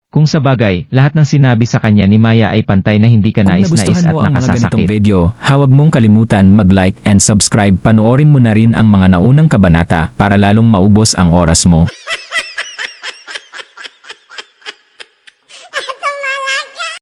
S2: Kung sa bagay, lahat ng sinabi sa kanya ni Maya ay pantay na hindi ka
S1: Kung
S2: nais-nais
S1: nagustuhan
S2: at
S1: mo ang mga ganitong
S2: nakasasakit.
S1: video, huwag mong kalimutan mag-like and subscribe. Panoorin mo na rin ang mga naunang kabanata para lalong maubos ang oras mo.